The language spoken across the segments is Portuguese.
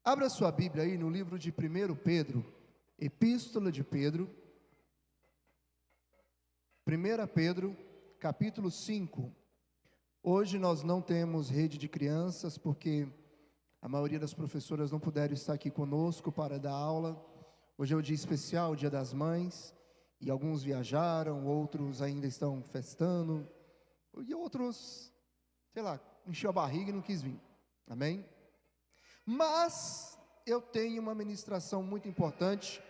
Abra sua Bíblia aí no livro de 1 Pedro, Epístola de Pedro, 1 Pedro, capítulo 5. Hoje nós não temos rede de crianças, porque a maioria das professoras não puderam estar aqui conosco para dar aula. Hoje é o dia especial, o Dia das Mães, e alguns viajaram, outros ainda estão festando, e outros, encheu a barriga e não quis vir, amém? Mas eu tenho uma ministração muito importante,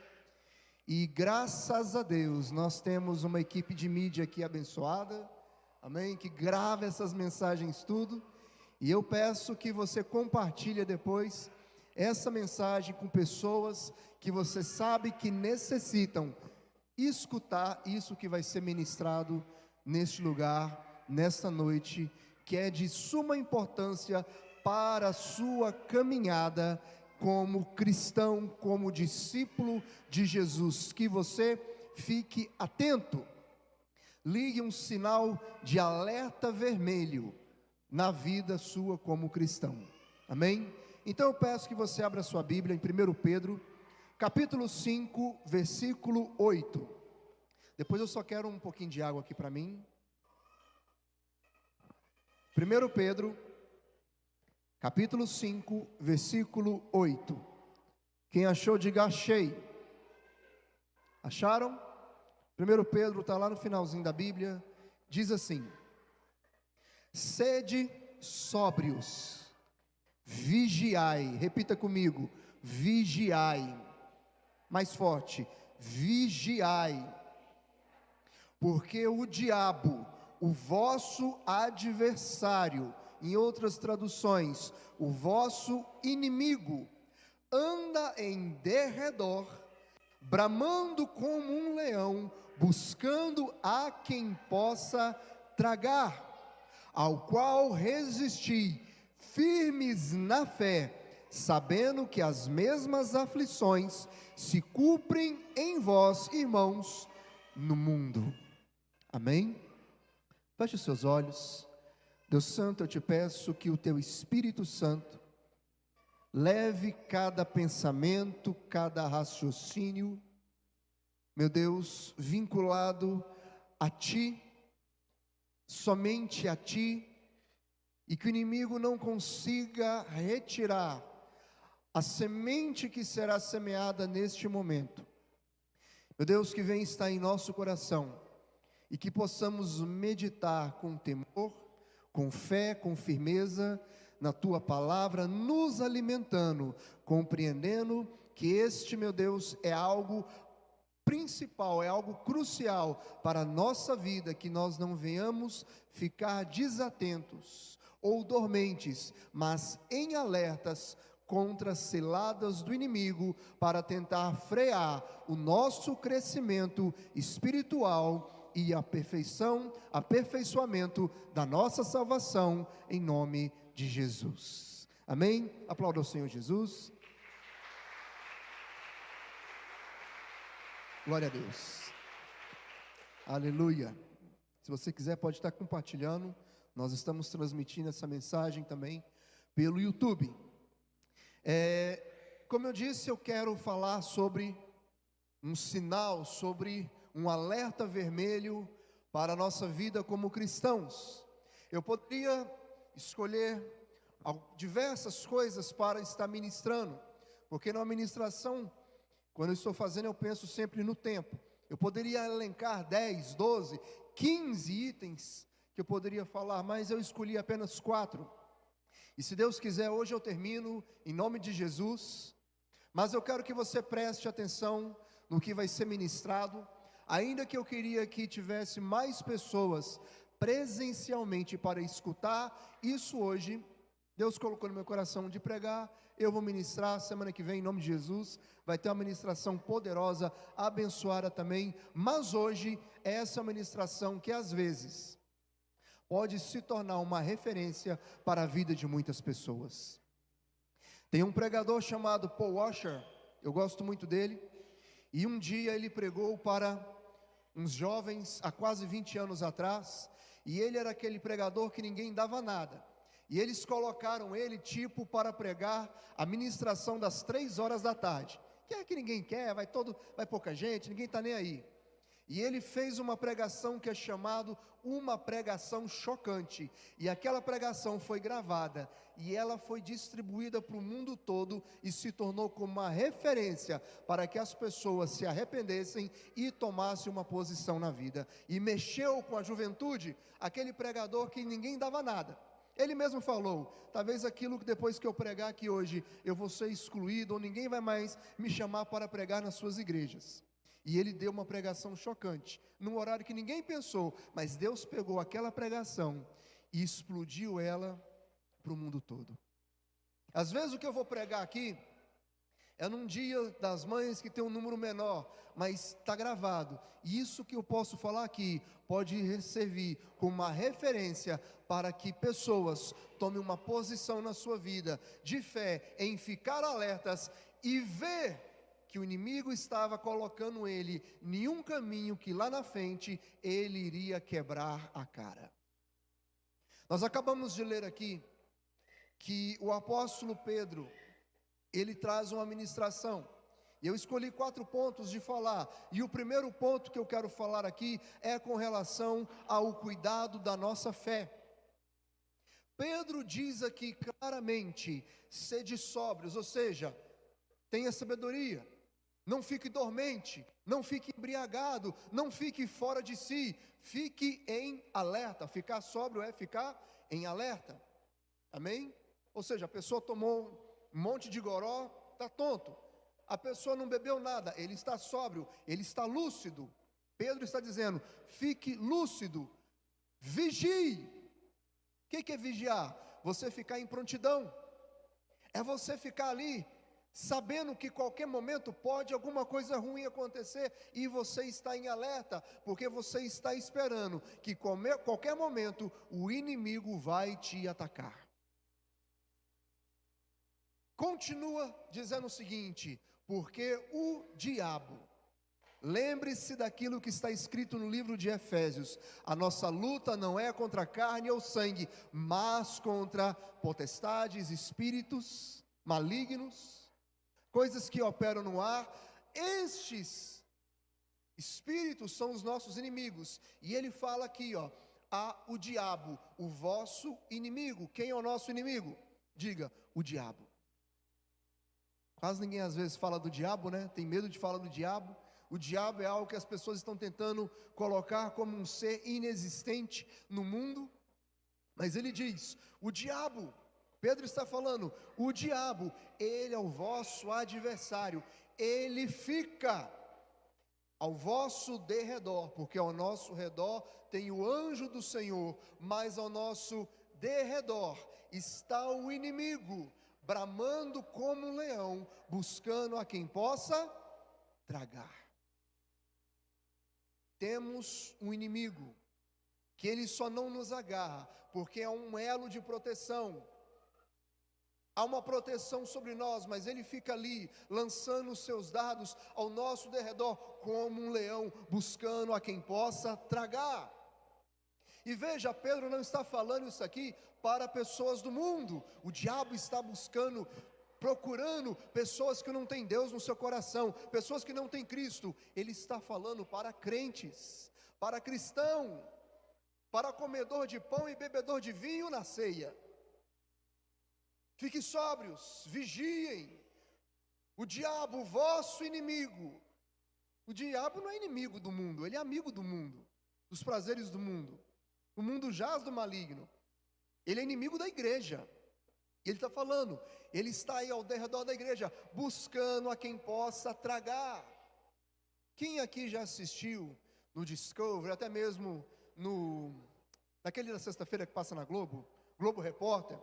e graças a Deus nós temos uma equipe de mídia aqui abençoada, amém? Que grava essas mensagens tudo, e eu peço que você compartilhe depois essa mensagem com pessoas que você sabe que necessitam escutar isso que vai ser ministrado neste lugar, nesta noite, que é de suma importância para a sua caminhada como cristão, como discípulo de Jesus. Que você fique atento, ligue um sinal de alerta vermelho na vida sua como cristão, amém? Então eu peço que você abra sua Bíblia em 1 Pedro, capítulo 5, versículo 8. Depois eu só quero um pouquinho de água aqui para mim. 1 Pedro, capítulo 5, versículo 8. Quem achou, diga achei. Acharam? 1 Pedro está lá no finalzinho da Bíblia, diz assim: sede sóbrios, vigiai. Repita comigo: vigiai. Mais forte: vigiai. Porque o diabo, o vosso adversário, em outras traduções, o vosso inimigo, anda em derredor, bramando como um leão, buscando a quem possa tragar, ao qual resisti, firmes na fé, sabendo que as mesmas aflições se cumprem em vós, irmãos, no mundo. Amém? Feche os seus olhos. Deus Santo, eu te peço que o teu Espírito Santo leve cada pensamento, cada raciocínio, meu Deus, vinculado a ti, somente a ti, e que o inimigo não consiga retirar a semente que será semeada neste momento. Meu Deus, que vem estar em nosso coração, e que possamos meditar com temor, com fé, com firmeza na tua palavra, nos alimentando, compreendendo que este, meu Deus, é algo principal, é algo crucial para a nossa vida, que nós não venhamos ficar desatentos ou dormentes, mas em alertas contra as ciladas do inimigo, para tentar frear o nosso crescimento espiritual e aperfeiçoamento da nossa salvação, em nome de Jesus, amém? Aplauda o Senhor Jesus. Glória a Deus, aleluia. Se você quiser pode estar compartilhando, nós estamos transmitindo essa mensagem também pelo YouTube. Como eu disse, eu quero falar sobre um sinal, sobre um alerta vermelho para a nossa vida como cristãos. Eu poderia escolher diversas coisas para estar ministrando, porque na ministração, quando eu estou fazendo, eu penso sempre no tempo. Eu poderia elencar 10, 12, 15 itens que eu poderia falar, mas eu escolhi apenas 4. E se Deus quiser, hoje eu termino em nome de Jesus. Mas eu quero que você preste atenção no que vai ser ministrado. Ainda que eu queria que tivesse mais pessoas presencialmente para escutar isso hoje, Deus colocou no meu coração de pregar. Eu vou ministrar semana que vem em nome de Jesus. Vai ter uma ministração poderosa, abençoada também. Mas hoje é essa ministração que às vezes pode se tornar uma referência para a vida de muitas pessoas. Tem um pregador chamado Paul Washer, eu gosto muito dele, e um dia ele pregou para uns jovens há quase 20 anos atrás, e ele era aquele pregador que ninguém dava nada. E eles colocaram ele tipo para pregar a ministração das 3 horas da tarde. Que é que ninguém quer, vai pouca gente, ninguém está nem aí. E ele fez uma pregação que é chamado uma pregação chocante. E aquela pregação foi gravada e ela foi distribuída para o mundo todo e se tornou como uma referência para que as pessoas se arrependessem e tomassem uma posição na vida. E mexeu com a juventude, aquele pregador que ninguém dava nada. Ele mesmo falou: talvez aquilo que depois que eu pregar aqui hoje, eu vou ser excluído, ou ninguém vai mais me chamar para pregar nas suas igrejas. E ele deu uma pregação chocante, num horário que ninguém pensou, mas Deus pegou aquela pregação e explodiu ela para o mundo todo. Às vezes o que eu vou pregar aqui é num dia das mães que tem um número menor, mas está gravado. E isso que eu posso falar aqui pode servir como uma referência para que pessoas tomem uma posição na sua vida de fé, em ficar alertas e ver que o inimigo estava colocando ele em um caminho que lá na frente ele iria quebrar a cara. Nós acabamos de ler aqui que o apóstolo Pedro, ele traz uma ministração. Eu escolhi 4 pontos de falar, e o primeiro ponto que eu quero falar aqui é com relação ao cuidado da nossa fé. Pedro diz aqui claramente: sede sóbrios, ou seja, tenha sabedoria, não fique dormente, não fique embriagado, não fique fora de si, fique em alerta. Ficar sóbrio é ficar em alerta, amém? Ou seja, a pessoa tomou um monte de goró, está tonto. A pessoa não bebeu nada, ele está sóbrio, ele está lúcido. Pedro está dizendo: fique lúcido, vigie. O que é vigiar? Você ficar em prontidão, é você ficar ali, sabendo que qualquer momento pode alguma coisa ruim acontecer, e você está em alerta, porque você está esperando que qualquer momento o inimigo vai te atacar. Continua dizendo o seguinte: porque o diabo, lembre-se daquilo que está escrito no livro de Efésios, a nossa luta não é contra a carne ou sangue, mas contra potestades, espíritos malignos, coisas que operam no ar. Estes espíritos são os nossos inimigos. E ele fala aqui, o diabo, o vosso inimigo. Quem é o nosso inimigo? Diga: o diabo. Quase ninguém às vezes fala do diabo, né? Tem medo de falar do diabo. O diabo é algo que as pessoas estão tentando colocar como um ser inexistente no mundo. Mas ele diz: o diabo, Pedro está falando, o diabo, ele é o vosso adversário. Ele fica ao vosso derredor, porque ao nosso redor tem o anjo do Senhor, mas ao nosso derredor está o inimigo, bramando como um leão, buscando a quem possa tragar. Temos um inimigo, que ele só não nos agarra, porque é um elo de proteção. Há uma proteção sobre nós, mas ele fica ali, lançando os seus dardos ao nosso derredor, como um leão, buscando a quem possa tragar. E veja, Pedro não está falando isso aqui para pessoas do mundo. O diabo está procurando pessoas que não têm Deus no seu coração, pessoas que não têm Cristo. Ele está falando para crentes, para cristão, para comedor de pão e bebedor de vinho na ceia. Fiquem sóbrios, vigiem. O diabo, vosso inimigo. O diabo não é inimigo do mundo, ele é amigo do mundo, dos prazeres do mundo. O mundo jaz do maligno. Ele é inimigo da igreja. Ele está falando, ele está aí ao redor da igreja, buscando a quem possa tragar. Quem aqui já assistiu no Discovery, até mesmo naquele da sexta-feira que passa na Globo Repórter,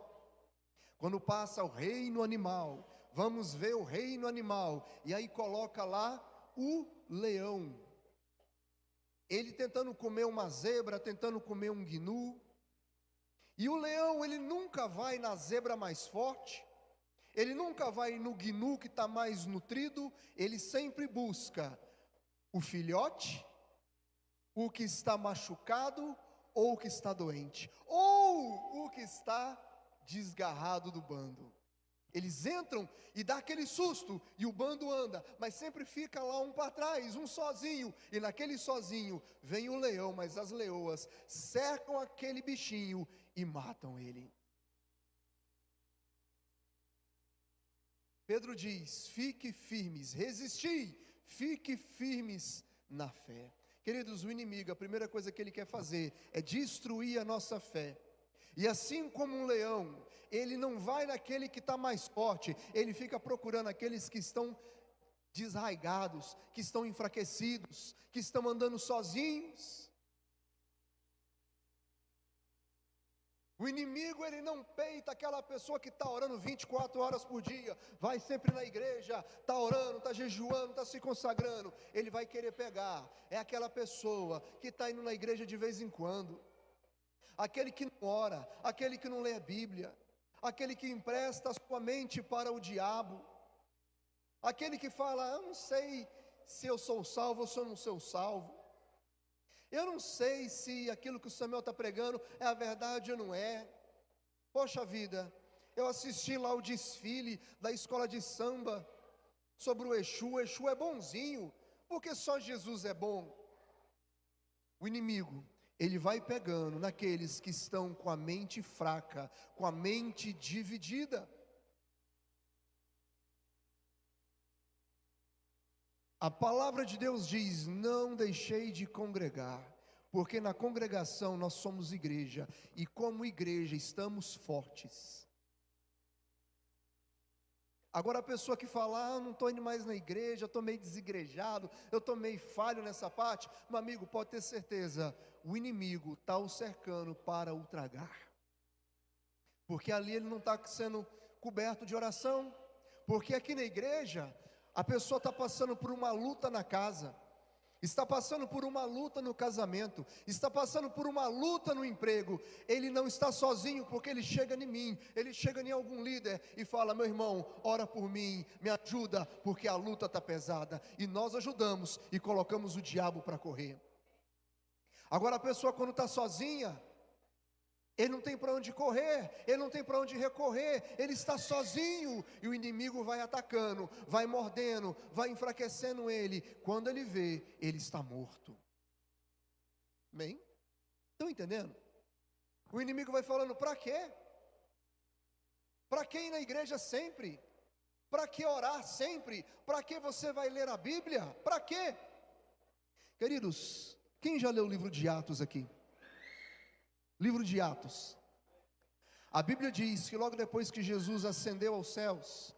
quando passa o reino animal, vamos ver o reino animal, e aí coloca lá o leão, ele tentando comer uma zebra, tentando comer um gnu. E o leão, ele nunca vai na zebra mais forte, ele nunca vai no gnu que está mais nutrido, ele sempre busca o filhote, o que está machucado, ou o que está doente, ou o que está desgarrado do bando. Eles entram e dá aquele susto, e o bando anda, mas sempre fica lá um para trás, um sozinho, e naquele sozinho vem o leão, mas as leoas cercam aquele bichinho e matam ele. Pedro diz: fique firmes, resisti, fique firmes na fé. Queridos, o inimigo, a primeira coisa que ele quer fazer é destruir a nossa fé. E assim como um leão, ele não vai naquele que está mais forte, ele fica procurando aqueles que estão desarraigados, que estão enfraquecidos, que estão andando sozinhos. O inimigo, ele não peita aquela pessoa que está orando 24 horas por dia, vai sempre na igreja, está orando, está jejuando, está se consagrando. Ele vai querer pegar, é aquela pessoa que está indo na igreja de vez em quando, aquele que não ora, aquele que não lê a Bíblia, aquele que empresta a sua mente para o diabo, aquele que fala: eu não sei se eu sou salvo ou se eu não sou salvo, eu não sei se aquilo que o Samuel está pregando é a verdade ou não é. Poxa vida, eu assisti lá o desfile da escola de samba sobre o Exu é bonzinho, porque só Jesus é bom. O inimigo, ele vai pegando naqueles que estão com a mente fraca, com a mente dividida. A palavra de Deus diz: não deixei de congregar, porque na congregação nós somos igreja, e como igreja estamos fortes. Agora a pessoa que fala: não estou indo mais na igreja, eu estou meio desigrejado, eu estou meio falho nessa parte, meu amigo, pode ter certeza, o inimigo está o cercando para o tragar, porque ali ele não está sendo coberto de oração, porque aqui na igreja, a pessoa está passando por uma luta na casa, está passando por uma luta no casamento, está passando por uma luta no emprego. Ele não está sozinho, porque ele chega em mim, ele chega em algum líder e fala: meu irmão, ora por mim, me ajuda, porque a luta está pesada. E nós ajudamos e colocamos o diabo para correr. Agora a pessoa, quando está sozinha, ele não tem para onde correr, ele não tem para onde recorrer, ele está sozinho, e o inimigo vai atacando, vai mordendo, vai enfraquecendo ele. Quando ele vê, ele está morto. Amém? Estão entendendo? O inimigo vai falando: para quê? Para que ir na igreja sempre? Para que orar sempre? Para que você vai ler a Bíblia? Para quê? Queridos, quem já leu o livro de Atos aqui? Livro de Atos. A Bíblia diz que logo depois que Jesus ascendeu aos céus,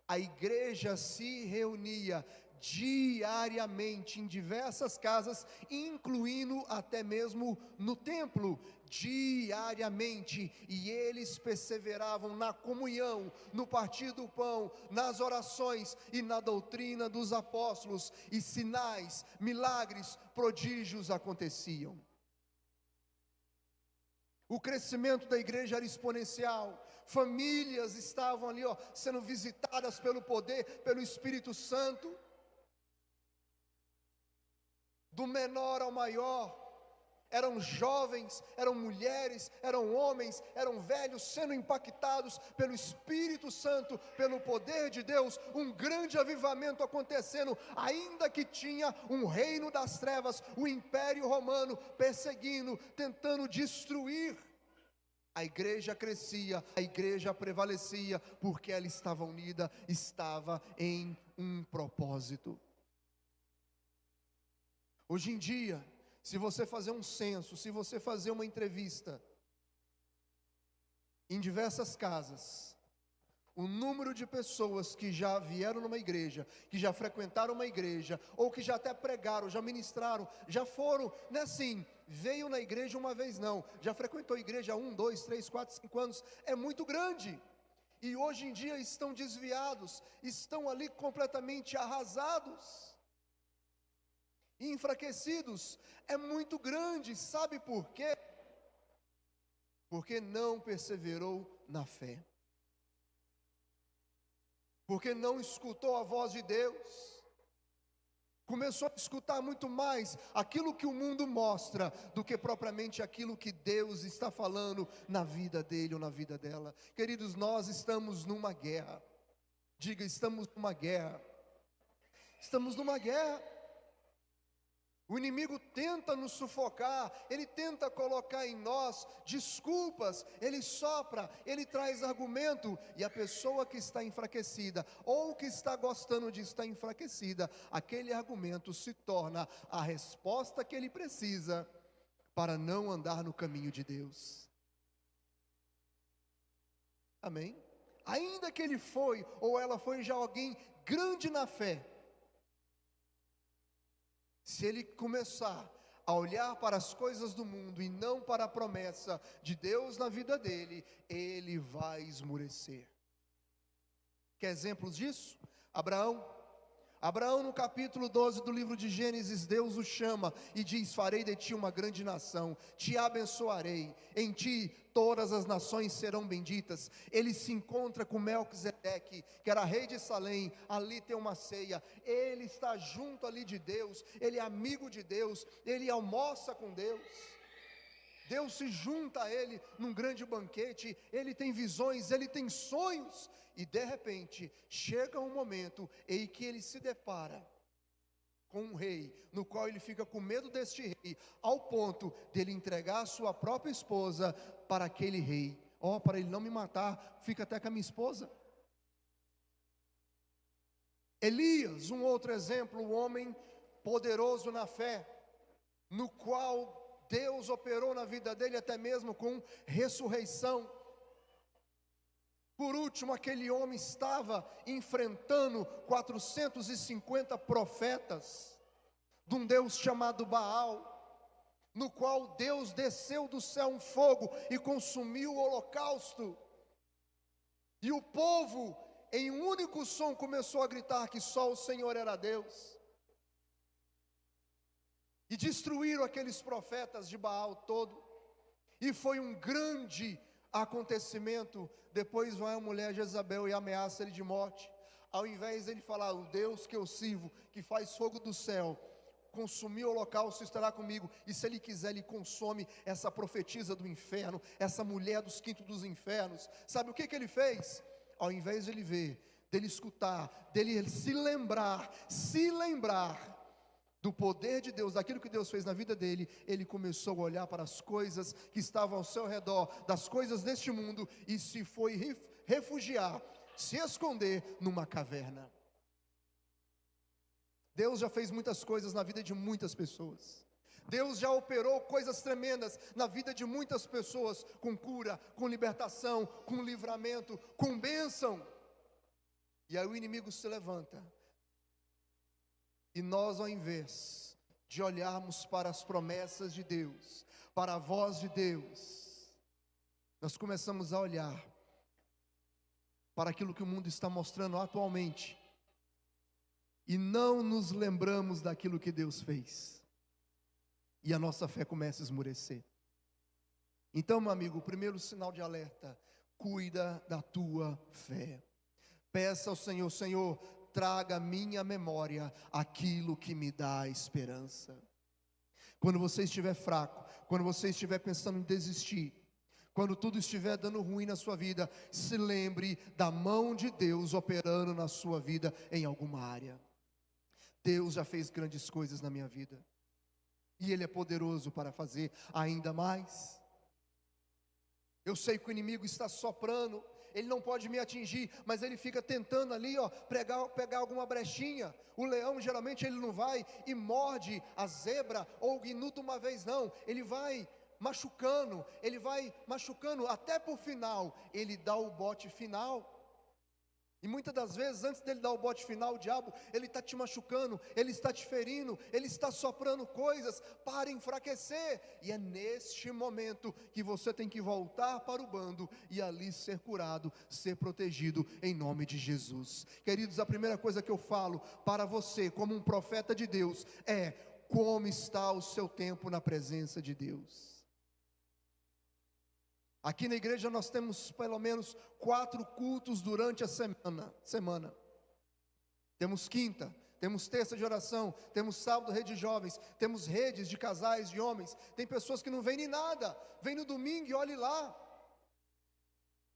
a igreja se reunia diariamente em diversas casas, incluindo até mesmo no templo, diariamente, e eles perseveravam na comunhão, no partir do pão, nas orações e na doutrina dos apóstolos, e sinais, milagres, prodígios aconteciam. O crescimento da igreja era exponencial, famílias estavam ali, sendo visitadas pelo poder, pelo Espírito Santo, do menor ao maior, eram jovens, eram mulheres, eram homens, eram velhos, sendo impactados pelo Espírito Santo, pelo poder de Deus, um grande avivamento acontecendo, ainda que tinha um reino das trevas, o Império Romano, perseguindo, tentando destruir. A igreja crescia, a igreja prevalecia, porque ela estava unida, estava em um propósito. Hoje em dia, se você fazer um censo, se você fazer uma entrevista em diversas casas, o número de pessoas que já vieram numa igreja, que já frequentaram uma igreja, ou que já até pregaram, já ministraram, já foram, não é assim, veio na igreja uma vez não, já frequentou a igreja há 1, 2, 3, 4, 5 anos, é muito grande, e hoje em dia estão desviados, estão ali completamente arrasados, e enfraquecidos, é muito grande, sabe por quê? Porque não perseverou na fé, porque não escutou a voz de Deus, Começou a escutar muito mais aquilo que o mundo mostra do que propriamente aquilo que Deus está falando na vida dele ou na vida dela. Queridos, nós estamos numa guerra. Diga, estamos numa guerra. Estamos numa guerra. O inimigo tenta nos sufocar, ele tenta colocar em nós desculpas, ele sopra, ele traz argumento, e a pessoa que está enfraquecida, ou que está gostando de estar enfraquecida, aquele argumento se torna a resposta que ele precisa para não andar no caminho de Deus. Amém? Ainda que ele foi, ou ela foi já alguém grande na fé, se ele começar a olhar para as coisas do mundo e não para a promessa de Deus na vida dele, ele vai esmurecer. Quer exemplos disso? Abraão no capítulo 12 do livro de Gênesis, Deus o chama e diz: farei de ti uma grande nação, te abençoarei, em ti todas as nações serão benditas. Ele se encontra com Melquisedeque, que era rei de Salém, ali tem uma ceia, ele está junto ali de Deus, ele é amigo de Deus, ele almoça com Deus. Deus se junta a ele num grande banquete, ele tem visões, ele tem sonhos, e de repente, chega um momento em que ele se depara com um rei, no qual ele fica com medo deste rei, ao ponto dele entregar a sua própria esposa para aquele rei. Para ele não me matar, fica até com a minha esposa. Elias, um outro exemplo, um homem poderoso na fé, no qual Deus operou na vida dele até mesmo com ressurreição. Por último, aquele homem estava enfrentando 450 profetas de um Deus chamado Baal, no qual Deus desceu do céu um fogo e consumiu o holocausto, e o povo em um único som começou a gritar que só o Senhor era Deus, e destruíram aqueles profetas de Baal todo, e foi um grande acontecimento. Depois vai a mulher Jezabel e ameaça ele de morte. Ao invés de ele falar: o Deus que eu sirvo, que faz fogo do céu, consumir o holocausto, estará comigo, e se ele quiser ele consome essa profetisa do inferno, essa mulher dos quintos dos infernos. Sabe o que ele fez? Ao invés de ele ver, dele escutar, dele se lembrar do poder de Deus, daquilo que Deus fez na vida dele, ele começou a olhar para as coisas que estavam ao seu redor, das coisas deste mundo, e se foi refugiar, se esconder numa caverna. Deus já fez muitas coisas na vida de muitas pessoas. Deus já operou coisas tremendas na vida de muitas pessoas, com cura, com libertação, com livramento, com bênção. E aí o inimigo se levanta, e nós, ao invés de olharmos para as promessas de Deus, para a voz de Deus, nós começamos a olhar para aquilo que o mundo está mostrando atualmente, e não nos lembramos daquilo que Deus fez, e a nossa fé começa a esmurecer. Então, meu amigo, o primeiro sinal de alerta: cuida da tua fé. Peça ao Senhor: Senhor, traga à minha memória aquilo que me dá esperança. Quando você estiver fraco, quando você estiver pensando em desistir, quando tudo estiver dando ruim na sua vida, se lembre da mão de Deus operando na sua vida em alguma área. Deus já fez grandes coisas na minha vida, e Ele é poderoso para fazer ainda mais. Eu sei que o inimigo está soprando, ele não pode me atingir, mas ele fica tentando ali, pegar alguma brechinha. O leão geralmente ele não vai e morde a zebra ou o guinudo uma vez, não. Ele vai machucando, até por final, ele dá o bote final. E muitas das vezes, antes dele dar o bote final, o diabo, ele está te machucando, ele está te ferindo, ele está soprando coisas para enfraquecer. E é neste momento que você tem que voltar para o bando e ali ser curado, ser protegido em nome de Jesus. Queridos, a primeira coisa que eu falo para você, como um profeta de Deus, é: como está o seu tempo na presença de Deus? Aqui na igreja nós temos pelo menos 4 cultos durante a semana. Temos quinta, Temos terça de oração, temos sábado rede de jovens, temos redes de casais, de homens. Tem pessoas que não vêm nem nada, vêm no domingo e olhe lá.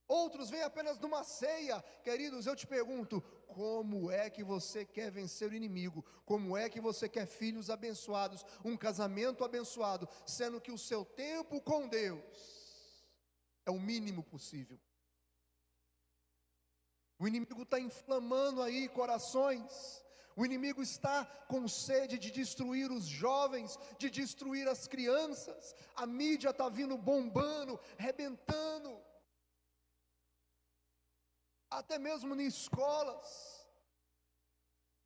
Outros vêm apenas numa ceia. Queridos, eu te pergunto, como é que você quer vencer o inimigo? Como é que você quer filhos abençoados, um casamento abençoado, sendo que o seu tempo com Deus é o mínimo possível? O inimigo está inflamando aí corações. O inimigo está com sede de destruir os jovens, de destruir as crianças. A mídia está vindo bombando, rebentando. Até mesmo em escolas,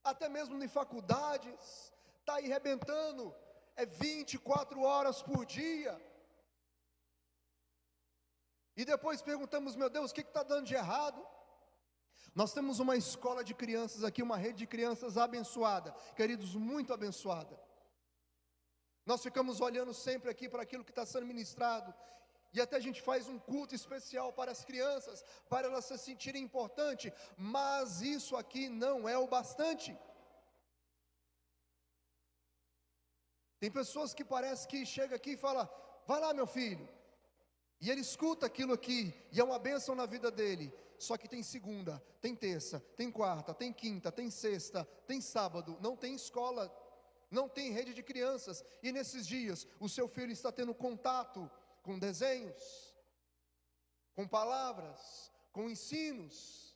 até mesmo em faculdades, está aí rebentando. É 24 horas por dia. E depois perguntamos, meu Deus, o que está dando de errado? Nós temos uma escola de crianças aqui, uma rede de crianças abençoada, queridos, muito abençoada. Nós ficamos olhando sempre aqui para aquilo que está sendo ministrado, e até a gente faz um culto especial para as crianças, para elas se sentirem importantes, mas isso aqui não é o bastante. Tem pessoas que parece que chega aqui e fala, vai lá meu filho, e ele escuta aquilo aqui, e é uma bênção na vida dele. Só que tem segunda, tem terça, tem quarta, tem quinta, tem sexta, tem sábado, não tem escola, não tem rede de crianças. E nesses dias, o seu filho está tendo contato com desenhos, com palavras, com ensinos.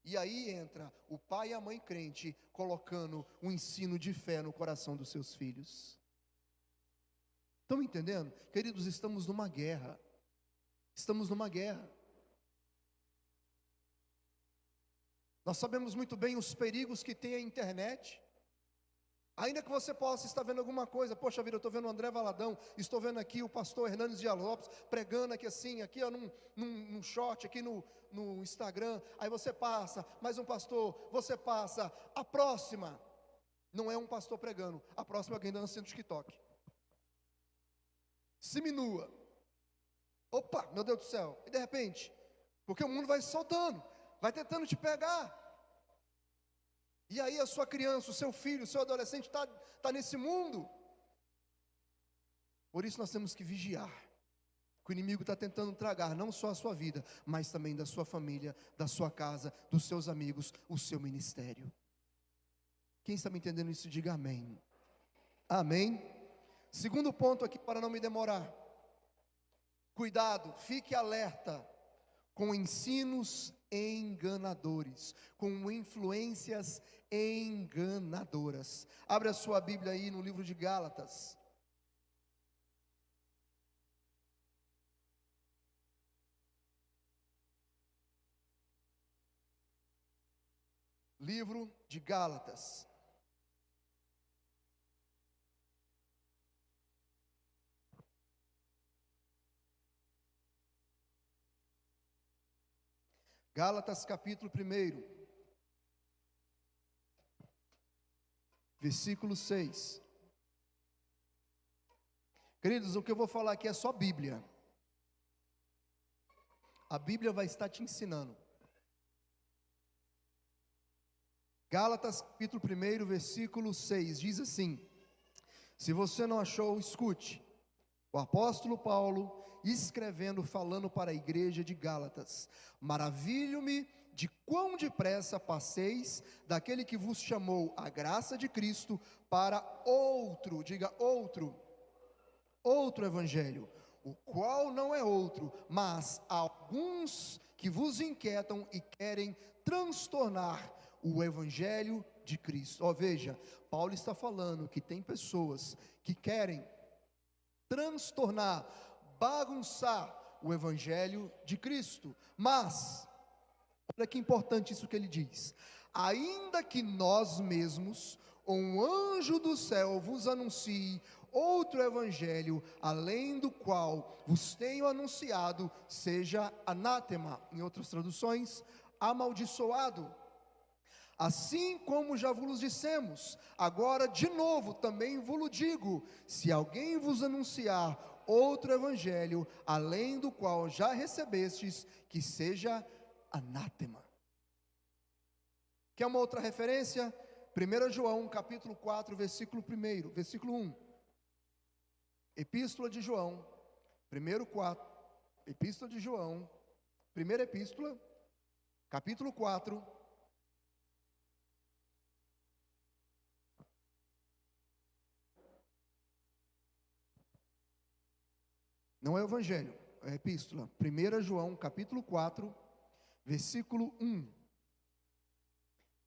E aí entra o pai e a mãe crente, colocando um ensino de fé no coração dos seus filhos. Estão entendendo? Queridos, estamos numa guerra. Estamos numa guerra. Nós sabemos muito bem os perigos que tem a internet. Ainda que você possa estar vendo alguma coisa, poxa vida, eu estou vendo o André Valadão, estou vendo aqui o pastor Hernandes Dias Lopes, pregando aqui assim, aqui ó, num short, aqui no Instagram, aí você passa, mais um pastor, você passa, a próxima, não é um pastor pregando, a próxima é alguém dançando no TikTok. Seminua. Opa, meu Deus do céu, e de repente, porque o mundo vai se soltando, vai tentando te pegar, e aí a sua criança, o seu filho, o seu adolescente está nesse mundo. Por isso nós temos que vigiar, que o inimigo está tentando tragar não só a sua vida, mas também da sua família, da sua casa, dos seus amigos, o seu ministério. Quem está me entendendo isso, diga amém. Amém. Segundo ponto aqui, para não me demorar, cuidado, fique alerta com ensinos enganadores, com influências enganadoras. Abre a sua Bíblia aí no livro de Gálatas. Livro de Gálatas. Gálatas capítulo 1, versículo 6. Queridos, o que eu vou falar aqui é só Bíblia. A Bíblia vai estar te ensinando. Gálatas capítulo 1, versículo 6, diz assim: se você não achou, escute. O apóstolo Paulo, escrevendo, falando para a igreja de Gálatas: maravilho-me de quão depressa passeis daquele que vos chamou a graça de Cristo para outro, diga outro evangelho, o qual não é outro, mas alguns que vos inquietam e querem transtornar o evangelho de Cristo. Veja, Paulo está falando que tem pessoas que querem transtornar, bagunçar o evangelho de Cristo. Mas olha que importante isso que ele diz: ainda que nós mesmos, ou um anjo do céu vos anuncie outro evangelho, além do qual vos tenho anunciado, seja anátema, em outras traduções, amaldiçoado. Assim como já vos dissemos, agora de novo também vos digo: se alguém vos anunciar outro evangelho, além do qual já recebestes, que seja anátema. Quer uma outra referência? 1 João, capítulo 4, versículo 1, versículo 1. Epístola de João, Epístola de João, primeira epístola, capítulo 4. Não é o evangelho, é a epístola. 1 João, capítulo 4, versículo 1.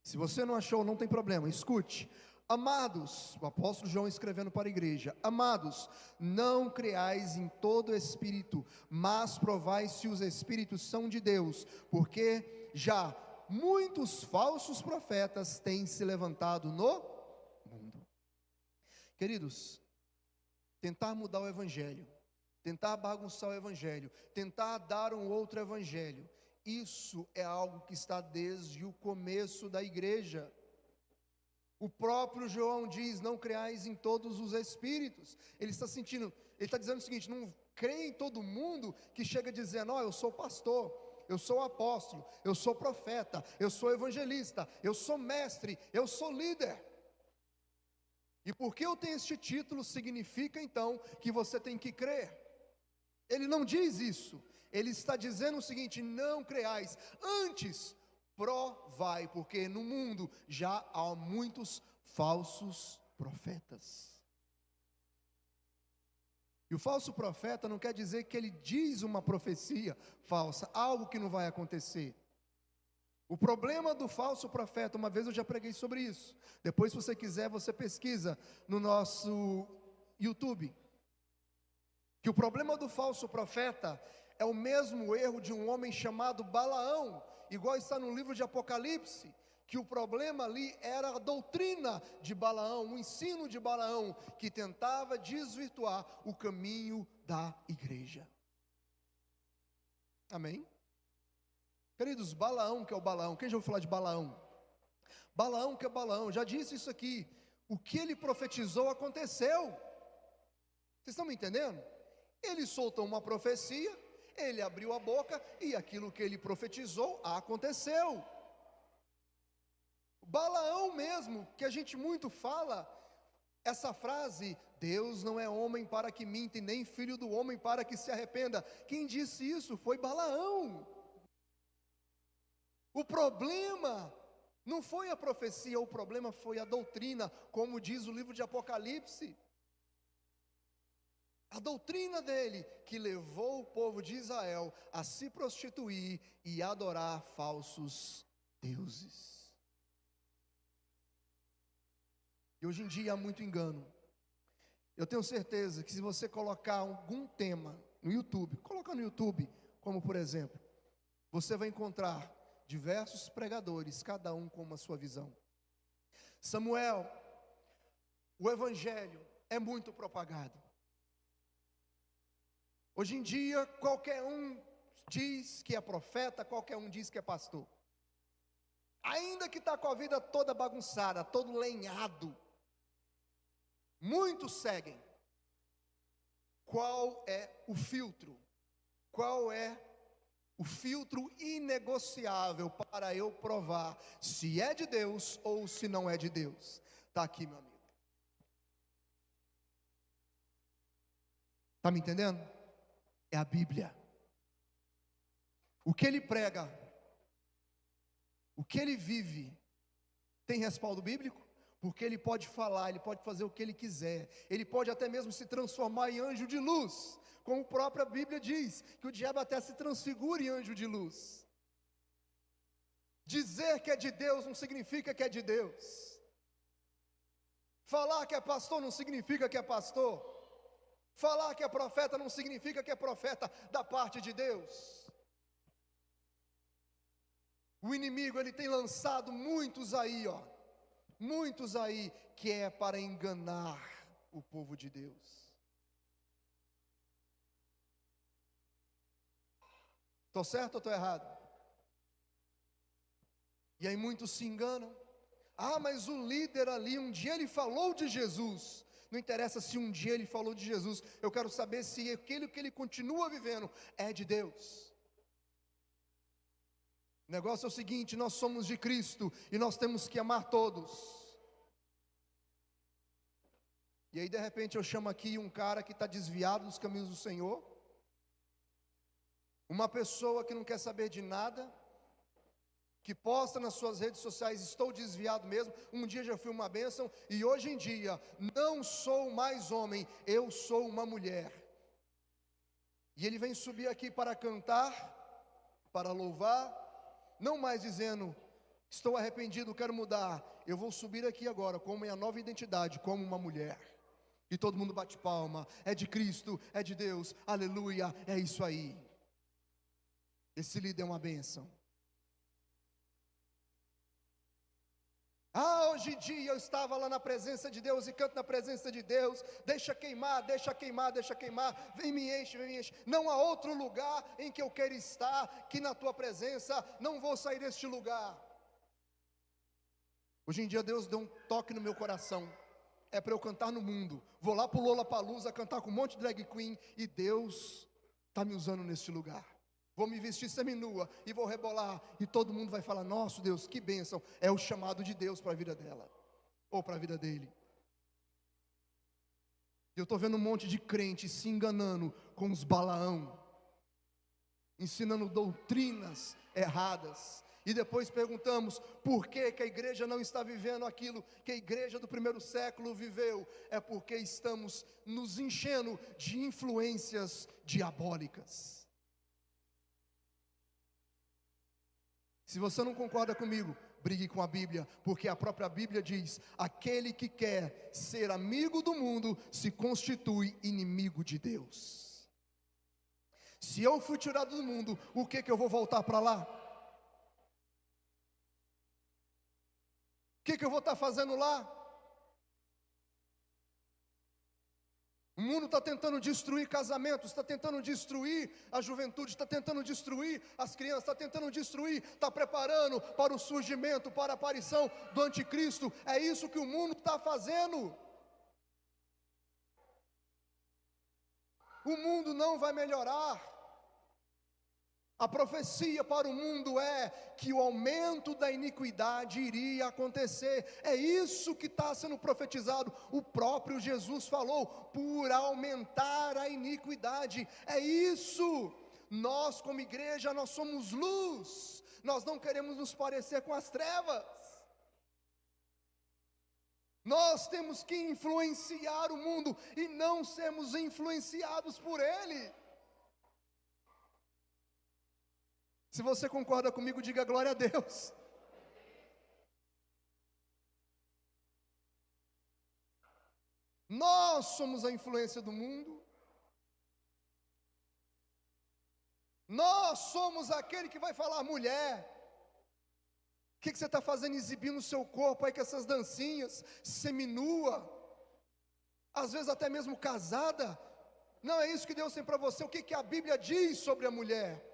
Se você não achou, não tem problema, escute. Amados, o apóstolo João escrevendo para a igreja: amados, não creais em todo espírito, mas provai se os espíritos são de Deus, porque já muitos falsos profetas têm se levantado no mundo. Queridos, tentar mudar o evangelho, tentar bagunçar o evangelho, tentar dar um outro evangelho, isso é algo que está desde o começo da igreja. O próprio João diz: não creais em todos os espíritos. Ele está dizendo o seguinte: não creia em todo mundo que chega dizendo: ó, eu sou pastor, eu sou apóstolo, eu sou profeta, eu sou evangelista, eu sou mestre, eu sou líder. E porque eu tenho este título, significa então que você tem que crer. Ele não diz isso. Ele está dizendo o seguinte: não creais, antes provai, porque no mundo já há muitos falsos profetas. E o falso profeta não quer dizer que ele diz uma profecia falsa, algo que não vai acontecer. O problema do falso profeta, uma vez eu já preguei sobre isso, depois se você quiser você pesquisa no nosso YouTube, que o problema do falso profeta é o mesmo erro de um homem chamado Balaão, igual está no livro de Apocalipse, que o problema ali era a doutrina de Balaão, o ensino de Balaão, que tentava desvirtuar o caminho da igreja. Amém? Queridos, Balaão, que é o Balaão, quem já ouviu falar de Balaão? Balaão, que é Balaão, já disse isso aqui: o que ele profetizou aconteceu. Vocês estão me entendendo? Ele soltou uma profecia, ele abriu a boca e aquilo que ele profetizou aconteceu. Balaão mesmo, que a gente muito fala, essa frase: Deus não é homem para que minta, e nem filho do homem para que se arrependa. Quem disse isso foi Balaão. O problema não foi a profecia, o problema foi a doutrina, como diz o livro de Apocalipse. A doutrina dele, que levou o povo de Israel a se prostituir e adorar falsos deuses. E hoje em dia há muito engano. Eu tenho certeza que se você colocar algum tema no YouTube, colocar no YouTube, como por exemplo, você vai encontrar diversos pregadores, cada um com uma sua visão. Samuel, o evangelho é muito propagado. Hoje em dia, qualquer um diz que é profeta, qualquer um diz que é pastor. Ainda que está com a vida toda bagunçada, todo lenhado, muitos seguem. Qual é o filtro? Qual é o filtro inegociável para eu provar se é de Deus ou se não é de Deus? Está aqui, meu amigo. Está me entendendo? É a Bíblia. O que ele prega, o que ele vive, tem respaldo bíblico? Porque ele pode falar, ele pode fazer o que ele quiser, ele pode até mesmo se transformar em anjo de luz, como a própria Bíblia diz, que o diabo até se transfigura em anjo de luz. Dizer que é de Deus não significa que é de Deus. Falar que é pastor não significa que é pastor. Falar que é profeta não significa que é profeta da parte de Deus. O inimigo, ele tem lançado muitos aí, muitos aí, que é para enganar o povo de Deus. Estou certo ou estou errado? E aí muitos se enganam. Ah, mas o líder ali, um dia ele falou de Jesus. Não interessa se um dia ele falou de Jesus, eu quero saber se aquilo que ele continua vivendo é de Deus. O negócio é o seguinte: nós somos de Cristo e nós temos que amar todos. E aí de repente eu chamo aqui um cara que está desviado dos caminhos do Senhor, uma pessoa que não quer saber de nada, que posta nas suas redes sociais: estou desviado mesmo, um dia já fui uma bênção, e hoje em dia não sou mais homem, eu sou uma mulher. E ele vem subir aqui para cantar, para louvar, não mais dizendo: estou arrependido, quero mudar. Eu vou subir aqui agora com minha nova identidade, como uma mulher. E todo mundo bate palma: é de Cristo, é de Deus, aleluia, é isso aí. Esse líder é uma bênção. Hoje em dia eu estava lá na presença de Deus e canto na presença de Deus. Deixa queimar, deixa queimar, deixa queimar. Vem me enche, vem me enche. Não há outro lugar em que eu quero estar que na tua presença. Não vou sair deste lugar. Hoje em dia Deus deu um toque no meu coração. É para eu cantar no mundo. Vou lá para o Lollapalooza cantar com um monte de drag queen, e Deus está me usando neste lugar. Vou me vestir seminua e vou rebolar, e todo mundo vai falar: nossa Deus, que bênção. É o chamado de Deus para a vida dela, ou para a vida dele. Eu estou vendo um monte de crente se enganando com os Balaão, ensinando doutrinas erradas, e depois perguntamos por que a igreja não está vivendo aquilo que a igreja do primeiro século viveu. É porque estamos nos enchendo de influências diabólicas. Se você não concorda comigo, brigue com a Bíblia, porque a própria Bíblia diz: aquele que quer ser amigo do mundo se constitui inimigo de Deus. Se eu fui tirado do mundo, o que eu vou voltar para lá? O que eu vou estar fazendo lá? O mundo está tentando destruir casamentos, está tentando destruir a juventude, está tentando destruir as crianças, está tentando destruir, está preparando para o surgimento, para a aparição do anticristo. É isso que o mundo está fazendo. O mundo não vai melhorar. A profecia para o mundo é que o aumento da iniquidade iria acontecer. É isso que está sendo profetizado. O próprio Jesus falou: por aumentar a iniquidade. É isso. Nós como igreja, nós somos luz. Nós não queremos nos parecer com as trevas. Nós temos que influenciar o mundo e não sermos influenciados por ele. Se você concorda comigo, diga glória a Deus. Nós somos a influência do mundo. Nós somos aquele que vai falar: mulher, o que você está fazendo exibindo o seu corpo aí com essas dancinhas, seminua, às vezes até mesmo casada? Não é isso que Deus tem para você. O que a Bíblia diz sobre a mulher?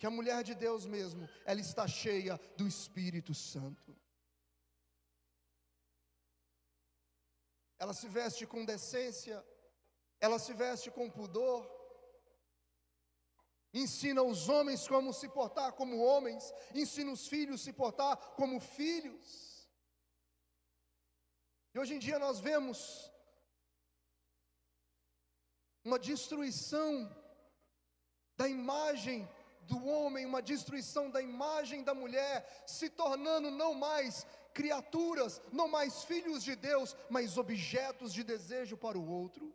Que a mulher de Deus mesmo, ela está cheia do Espírito Santo. Ela se veste com decência, ela se veste com pudor, ensina os homens como se portar como homens, ensina os filhos se portar como filhos. E hoje em dia nós vemos uma destruição da imagem do homem, uma destruição da imagem da mulher, se tornando não mais criaturas, não mais filhos de Deus, mas objetos de desejo para o outro.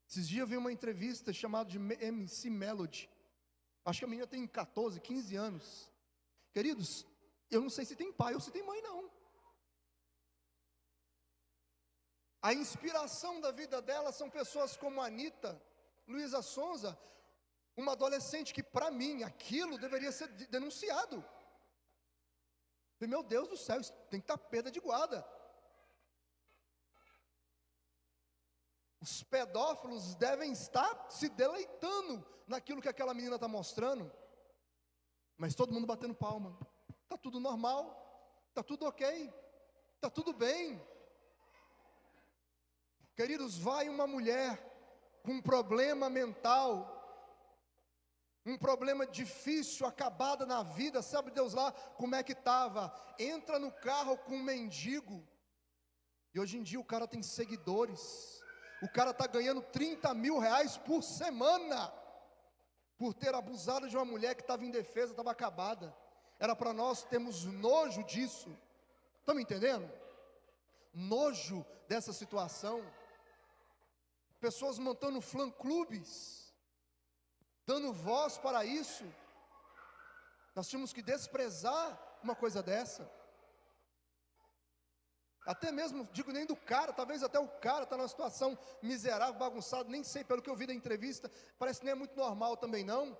Esses dias eu vi uma entrevista chamada de MC Melody. Acho que a menina tem 14, 15 anos. Queridos, eu não sei se tem pai ou se tem mãe não. A inspiração da vida dela são pessoas como a Anitta, Luísa Sonza, uma adolescente que, para mim, aquilo deveria ser denunciado. Meu Deus do céu, isso tem que estar perda de guarda. Os pedófilos devem estar se deleitando naquilo que aquela menina está mostrando. Mas todo mundo batendo palma. Está tudo normal, está tudo ok, está tudo bem. Queridos, vai uma mulher com um problema mental, um problema difícil, acabada na vida, sabe Deus lá como é que estava, entra no carro com um mendigo, e hoje em dia o cara tem seguidores, o cara está ganhando 30 mil reais por semana, por ter abusado de uma mulher que estava indefesa, estava acabada. Era para nós termos nojo disso, estão me entendendo? Nojo dessa situação, pessoas montando fã-clubes, dando voz para isso. Nós tínhamos que desprezar uma coisa dessa. Até mesmo, digo nem do cara, talvez até o cara está numa situação miserável, bagunçado, nem sei, pelo que eu vi da entrevista, parece que nem é muito normal também não.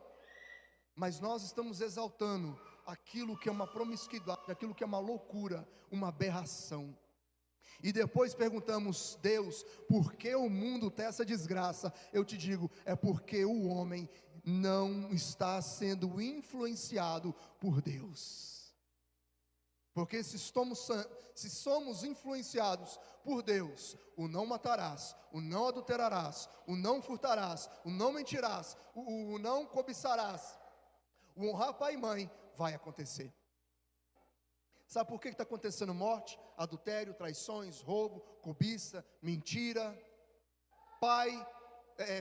Mas nós estamos exaltando aquilo que é uma promiscuidade, aquilo que é uma loucura, uma aberração. E depois perguntamos: Deus, por que o mundo tem essa desgraça? Eu te digo, é porque o homem não está sendo influenciado por Deus. Porque se somos influenciados por Deus, o não matarás, o não adulterarás, o não furtarás, o não mentirás, o não cobiçarás, o honrar pai e mãe, vai acontecer. Sabe por que está acontecendo morte, adultério, traições, roubo, cobiça, mentira,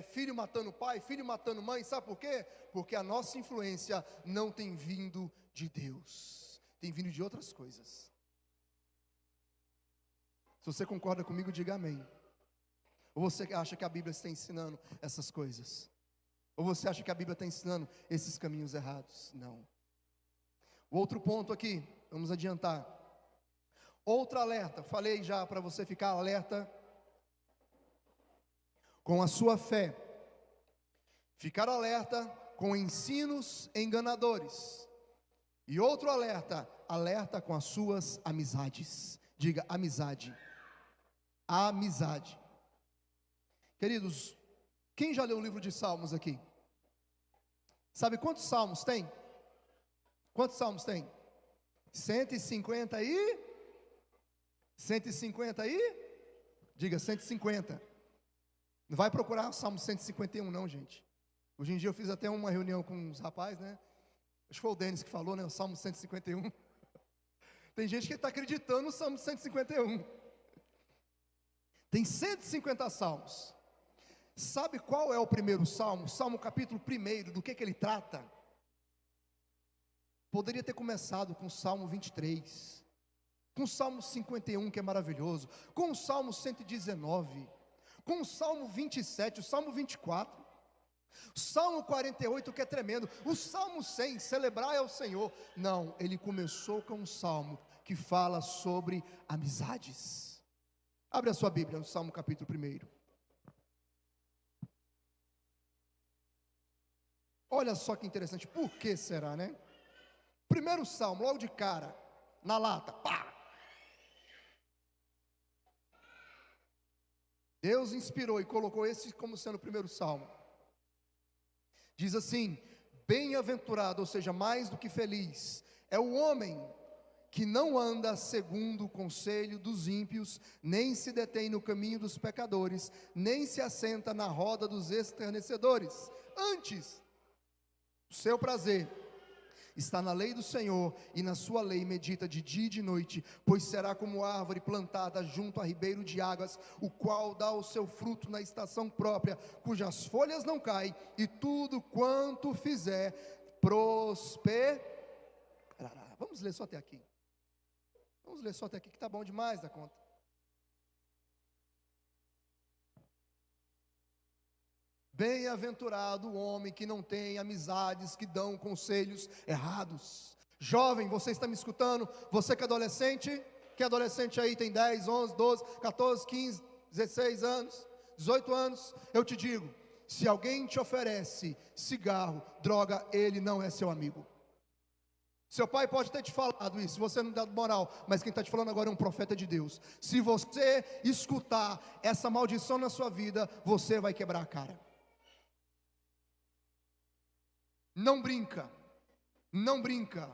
filho matando pai, filho matando mãe? Sabe por quê? Porque a nossa influência não tem vindo de Deus, tem vindo de outras coisas. Se você concorda comigo, diga amém. Ou você acha que a Bíblia está ensinando essas coisas? Ou você acha que a Bíblia está ensinando esses caminhos errados? Não. O outro ponto aqui, vamos adiantar. Outro alerta, falei já para você ficar alerta com a sua fé. Ficar alerta com ensinos enganadores. E outro alerta, alerta com as suas amizades. Diga amizade. Amizade. Queridos, quem já leu o livro de Salmos aqui? Sabe quantos salmos tem? Quantos salmos tem? 150 e? 150 e? Diga 150. Não vai procurar o Salmo 151 não, gente. Hoje em dia eu fiz até uma reunião com uns rapazes, né? Acho que foi o Denis que falou, né? O Salmo 151. Tem gente que está acreditando no Salmo 151. Tem 150 salmos. Sabe qual é o primeiro salmo? Salmo capítulo 1, do que ele trata? Poderia ter começado com o Salmo 23, com o Salmo 51, que é maravilhoso, com o Salmo 119, com o Salmo 27, o Salmo 24, o Salmo 48, que é tremendo, o Salmo 100, celebrar ao Senhor. Não, ele começou com um salmo que fala sobre amizades. Abre a sua Bíblia, no Salmo capítulo 1. Olha só que interessante, por que será, né? Primeiro salmo, logo de cara, na lata, pá! Deus inspirou e colocou esse como sendo o primeiro salmo. Diz assim: bem-aventurado, ou seja, mais do que feliz, é o homem que não anda segundo o conselho dos ímpios, nem se detém no caminho dos pecadores, nem se assenta na roda dos escarnecedores. Antes, o seu prazer está na lei do Senhor, e na sua lei medita de dia e de noite, pois será como árvore plantada junto a ribeiro de águas, o qual dá o seu fruto na estação própria, cujas folhas não caem, e tudo quanto fizer prosperará. Vamos ler só até aqui. Vamos ler só até aqui, que está bom demais da conta. Bem-aventurado o homem que não tem amizades que dão conselhos errados. Jovem, você está me escutando? Você que é adolescente aí, tem 10, 11, 12, 14, 15, 16 anos, 18 anos, eu te digo, se alguém te oferece cigarro, droga, ele não é seu amigo. Seu pai pode ter te falado isso, você não dá moral, mas quem está te falando agora é um profeta de Deus. Se você escutar essa maldição na sua vida, você vai quebrar a cara. Não brinca, não brinca,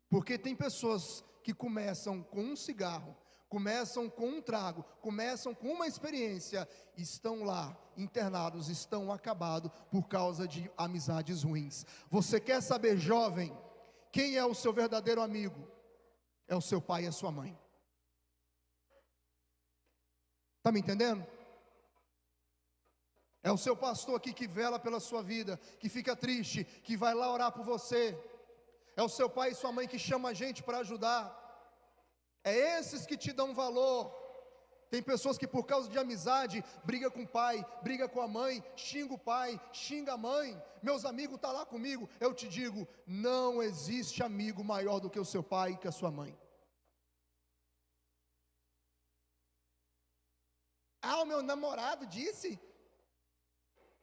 porque tem pessoas que começam com um cigarro, começam com um trago, começam com uma experiência, estão lá internados, estão acabados por causa de amizades ruins. Você quer saber, jovem, quem é o seu verdadeiro amigo? É o seu pai e a sua mãe. Está me entendendo? É o seu pastor aqui que vela pela sua vida, que fica triste, que vai lá orar por você. É o seu pai e sua mãe que chama a gente para ajudar. É esses que te dão valor. Tem pessoas que por causa de amizade, briga com o pai, briga com a mãe, xinga o pai, xinga a mãe. Meus amigos estão lá comigo. Eu te digo, não existe amigo maior do que o seu pai e que a sua mãe. Ah, o meu namorado disse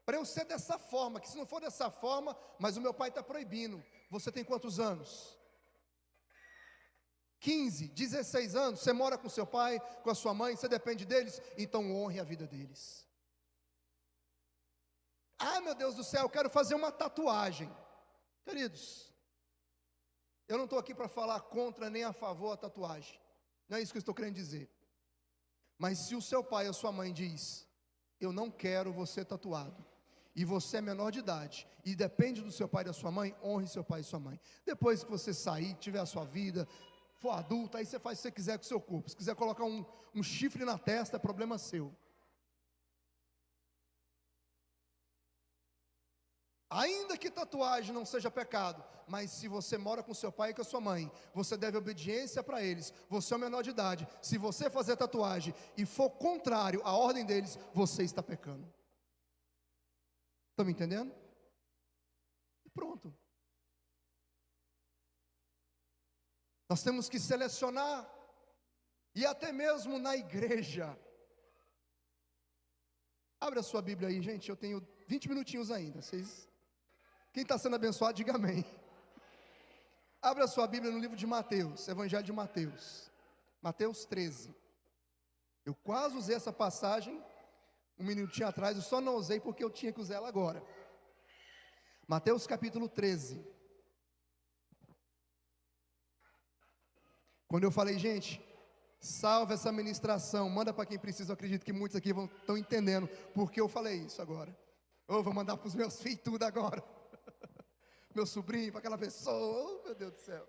para eu ser dessa forma, que se não for dessa forma, mas o meu pai está proibindo. Você tem quantos anos? 15, 16 anos, você mora com seu pai, com a sua mãe, você depende deles, então honre a vida deles. Ah, meu Deus do céu, eu quero fazer uma tatuagem. Queridos, eu não estou aqui para falar contra nem a favor da tatuagem, não é isso que eu estou querendo dizer. Mas se o seu pai ou sua mãe diz, eu não quero você tatuado, e você é menor de idade, e depende do seu pai e da sua mãe, honre seu pai e sua mãe. Depois que você sair, tiver a sua vida, for adulto, aí você faz o que você quiser com o seu corpo. Se quiser colocar um chifre na testa, é problema seu. Ainda que tatuagem não seja pecado, mas se você mora com seu pai e com a sua mãe, você deve obediência para eles. Você é o menor de idade. Se você fazer tatuagem e for contrário à ordem deles, você está pecando. Estão me entendendo? E pronto. Nós temos que selecionar, e até mesmo na igreja. Abre a sua Bíblia aí, gente, eu tenho 20 minutinhos ainda. Quem está sendo abençoado, diga amém. Abre a sua Bíblia no livro de Mateus, Evangelho de Mateus, Mateus 13. Eu quase usei essa passagem um minutinho atrás, eu só não usei porque eu tinha que usar ela agora. Mateus capítulo 13. Quando eu falei, gente, salve essa ministração, manda para quem precisa, eu acredito que muitos aqui estão entendendo porque eu falei isso agora. Eu vou mandar para os meus filhos tudo agora. Meu sobrinho, para aquela pessoa, oh meu Deus do céu.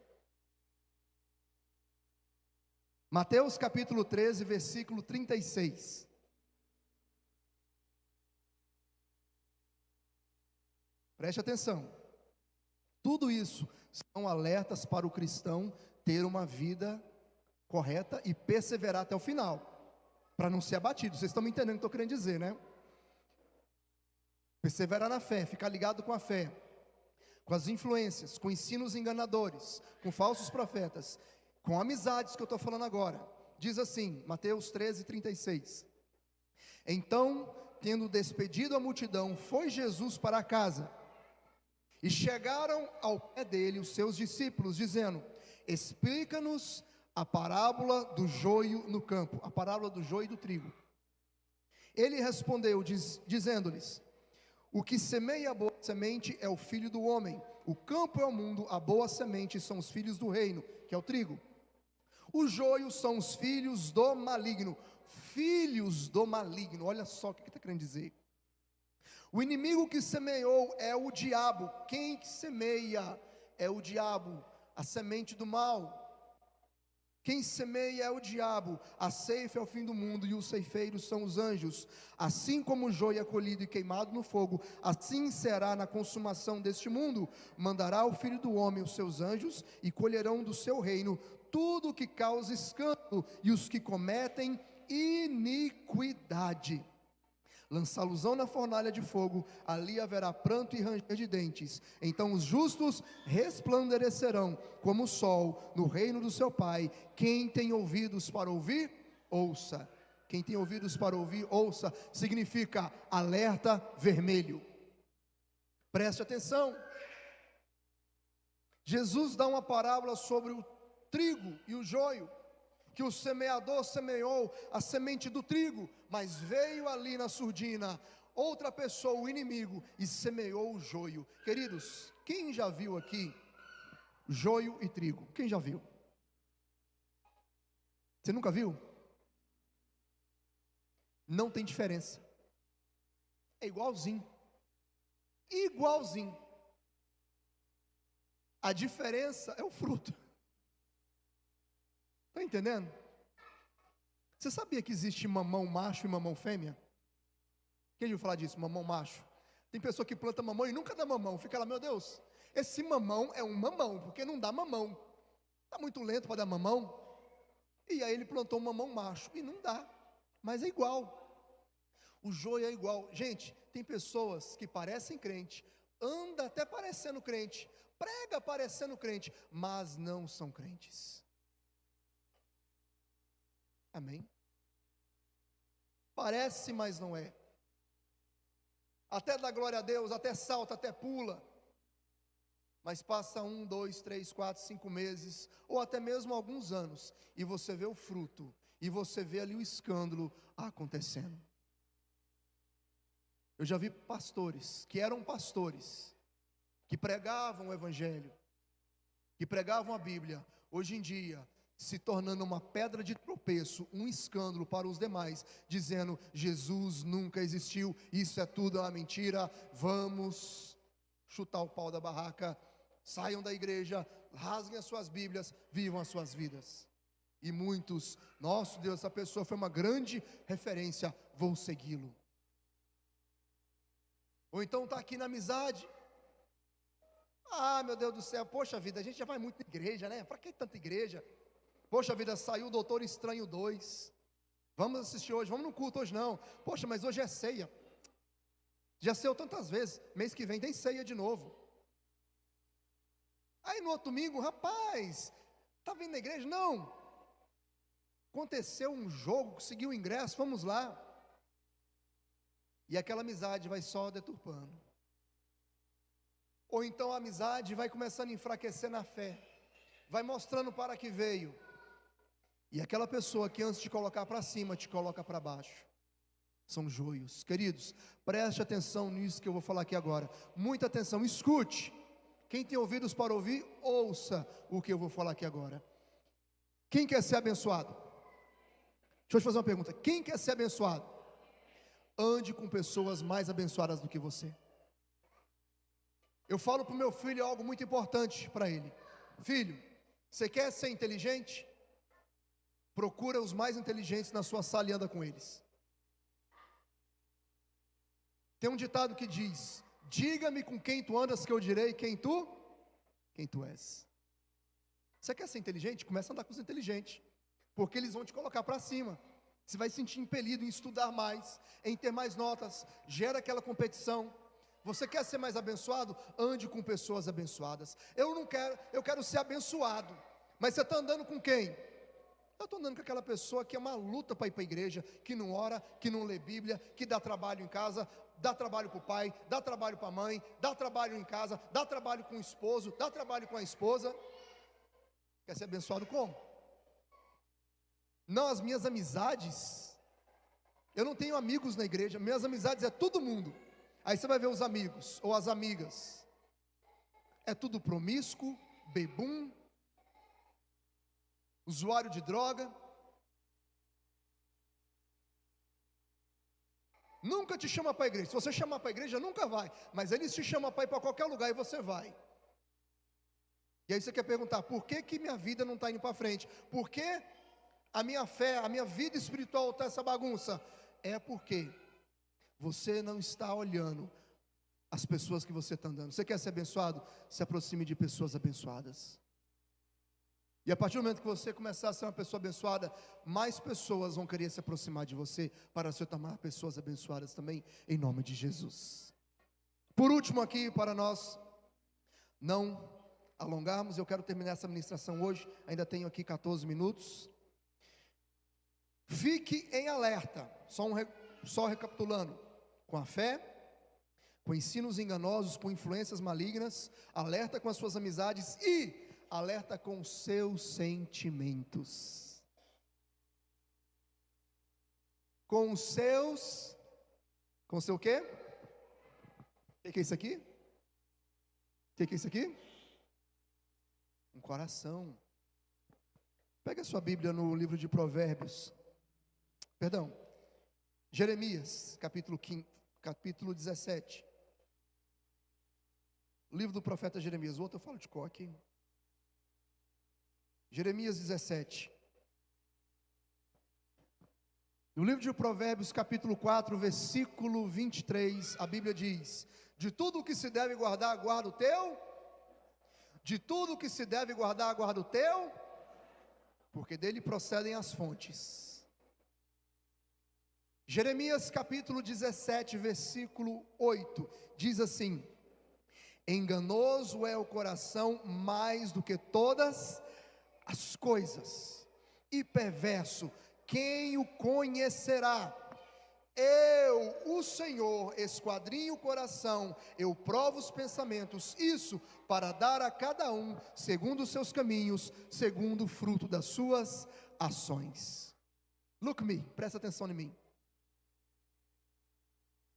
Mateus capítulo 13, versículo 36. Preste atenção. Tudo isso são alertas para o cristão ter uma vida correta e perseverar até o final, para não ser abatido. Vocês estão me entendendo o que eu estou querendo dizer, né? Perseverar na fé, ficar ligado com a fé, com as influências, com ensinos enganadores, com falsos profetas, com amizades que eu estou falando agora. Diz assim, Mateus 13, 36. Então, tendo despedido a multidão, foi Jesus para casa, e chegaram ao pé dele os seus discípulos, dizendo, explica-nos a parábola do joio no campo, a parábola do joio e do trigo. Ele respondeu, dizendo-lhes, o que semeia a boa semente é o filho do homem, o campo é o mundo, a boa semente são os filhos do reino, que é o trigo. Os joios são os filhos do maligno, olha só o que está querendo dizer. O inimigo que semeou é o diabo. Quem que semeia é o diabo, a semente do mal. Quem semeia é o diabo, a ceifa é o fim do mundo e os ceifeiros são os anjos. Assim como o joio é colhido e queimado no fogo, assim será na consumação deste mundo. Mandará o Filho do Homem os seus anjos e colherão do seu reino tudo o que causa escândalo e os que cometem iniquidade. Lançá-los-ão na fornalha de fogo, ali haverá pranto e ranger de dentes. Então os justos resplandecerão como o sol no reino do seu Pai. Quem tem ouvidos para ouvir, ouça. Quem tem ouvidos para ouvir, ouça. Significa alerta vermelho. Preste atenção. Jesus dá uma parábola sobre o trigo e o joio, que o semeador semeou a semente do trigo, mas veio ali na surdina outra pessoa, o inimigo, e semeou o joio. Queridos, quem já viu aqui joio e trigo? Quem já viu? Você nunca viu? não tem diferença. É igualzinho. Igualzinho. A diferença é o fruto. Está entendendo? Você sabia que existe mamão macho e mamão fêmea? Quem ouviu falar disso? Mamão macho. Tem pessoa que planta mamão e nunca dá mamão. Fica lá, meu Deus, esse mamão é um mamão, porque não dá mamão. Está muito lento para dar mamão. E aí ele plantou um mamão macho e não dá. Mas é igual. O joio é igual. Gente, tem pessoas que parecem crente, anda até parecendo crente, prega parecendo crente, mas não são crentes. Amém? Parece, mas não é. Até dá glória a Deus, até salta, até pula. Mas passa 1, 2, 3, 4, 5 meses, ou até mesmo alguns anos, e você vê o fruto, e você vê ali o escândalo acontecendo. Eu já vi pastores, que eram pastores, que pregavam o Evangelho, que pregavam a Bíblia, hoje em dia, se tornando uma pedra de tropeço, um escândalo para os demais, dizendo, Jesus nunca existiu, isso é tudo uma mentira, vamos chutar o pau da barraca, saiam da igreja, rasguem as suas Bíblias, vivam as suas vidas. E muitos, nosso Deus, essa pessoa foi uma grande referência, vou segui-lo. Ou então está aqui na amizade, meu Deus do céu, poxa vida, a gente já vai muito na igreja, né? Para que tanta igreja? Poxa vida, saiu o Doutor Estranho 2, vamos assistir hoje, vamos no culto hoje não, poxa, mas hoje é ceia, já ceiou tantas vezes, mês que vem tem ceia de novo. Aí no outro domingo, rapaz, está vindo na igreja? Não, aconteceu um jogo, conseguiu o ingresso, vamos lá, e aquela amizade vai só deturpando. Ou então a amizade vai começando a enfraquecer na fé, vai mostrando para que veio, e aquela pessoa que antes de colocar para cima, te coloca para baixo, são joios. Queridos, preste atenção nisso que eu vou falar aqui agora, muita atenção, escute, quem tem ouvidos para ouvir, ouça o que eu vou falar aqui agora. Quem quer ser abençoado? Deixa eu te fazer uma pergunta, quem quer ser abençoado? Ande com pessoas mais abençoadas do que você. Eu falo para o meu filho algo muito importante para ele: filho, você quer ser inteligente? Procura os mais inteligentes na sua sala e anda com eles. Tem um ditado que diz: diga-me com quem tu andas que eu direi quem tu és. Você quer ser inteligente? Começa a andar com os inteligentes, porque eles vão te colocar para cima. Você vai se sentir impelido em estudar mais, em ter mais notas, gera aquela competição. Você quer ser mais abençoado? Ande com pessoas abençoadas. Eu quero ser abençoado, mas você está andando com quem? Eu estou andando com aquela pessoa que é uma luta para ir para a igreja, que não ora, que não lê Bíblia, que dá trabalho em casa, dá trabalho para o pai, dá trabalho para a mãe, dá trabalho em casa, dá trabalho com o esposo, dá trabalho com a esposa. Quer ser abençoado como? Não, as minhas amizades, eu não tenho amigos na igreja, minhas amizades é todo mundo. Aí você vai ver os amigos ou as amigas, é tudo promíscuo, bebum, usuário de droga. Nunca te chama para a igreja. Se você chamar para a igreja, nunca vai, mas eles te chamam para ir para qualquer lugar e você vai. E aí você quer perguntar, por que minha vida não está indo para frente? Por que a minha fé, a minha vida espiritual está essa bagunça? É porque você não está olhando as pessoas que você está andando. Você quer ser abençoado? Se aproxime de pessoas abençoadas. E a partir do momento que você começar a ser uma pessoa abençoada, mais pessoas vão querer se aproximar de você, para se tornar pessoas abençoadas também, em nome de Jesus. Por último aqui, para nós não alongarmos, eu quero terminar essa ministração hoje, ainda tenho aqui 14 minutos. Fique em alerta, só recapitulando, com a fé, com ensinos enganosos, com influências malignas, alerta com as suas amizades e alerta com os seus sentimentos. Com o seu quê? O que é isso aqui? O que é isso aqui? Um coração. Pega a sua Bíblia no livro de Provérbios. Perdão. Jeremias, capítulo 17. O livro do profeta Jeremias, o outro eu falo de cor aqui. Jeremias 17. No livro de Provérbios, capítulo 4, versículo 23, a Bíblia diz: de tudo o que se deve guardar, guarda o teu. De tudo o que se deve guardar, guarda o teu, porque dele procedem as fontes. Jeremias capítulo 17, versículo 8, diz assim: enganoso é o coração mais do que todas as coisas, e perverso, quem o conhecerá? Eu, o Senhor, esquadrinho o coração, eu provo os pensamentos, isso para dar a cada um, segundo os seus caminhos, segundo o fruto das suas ações. Look me, presta atenção em mim.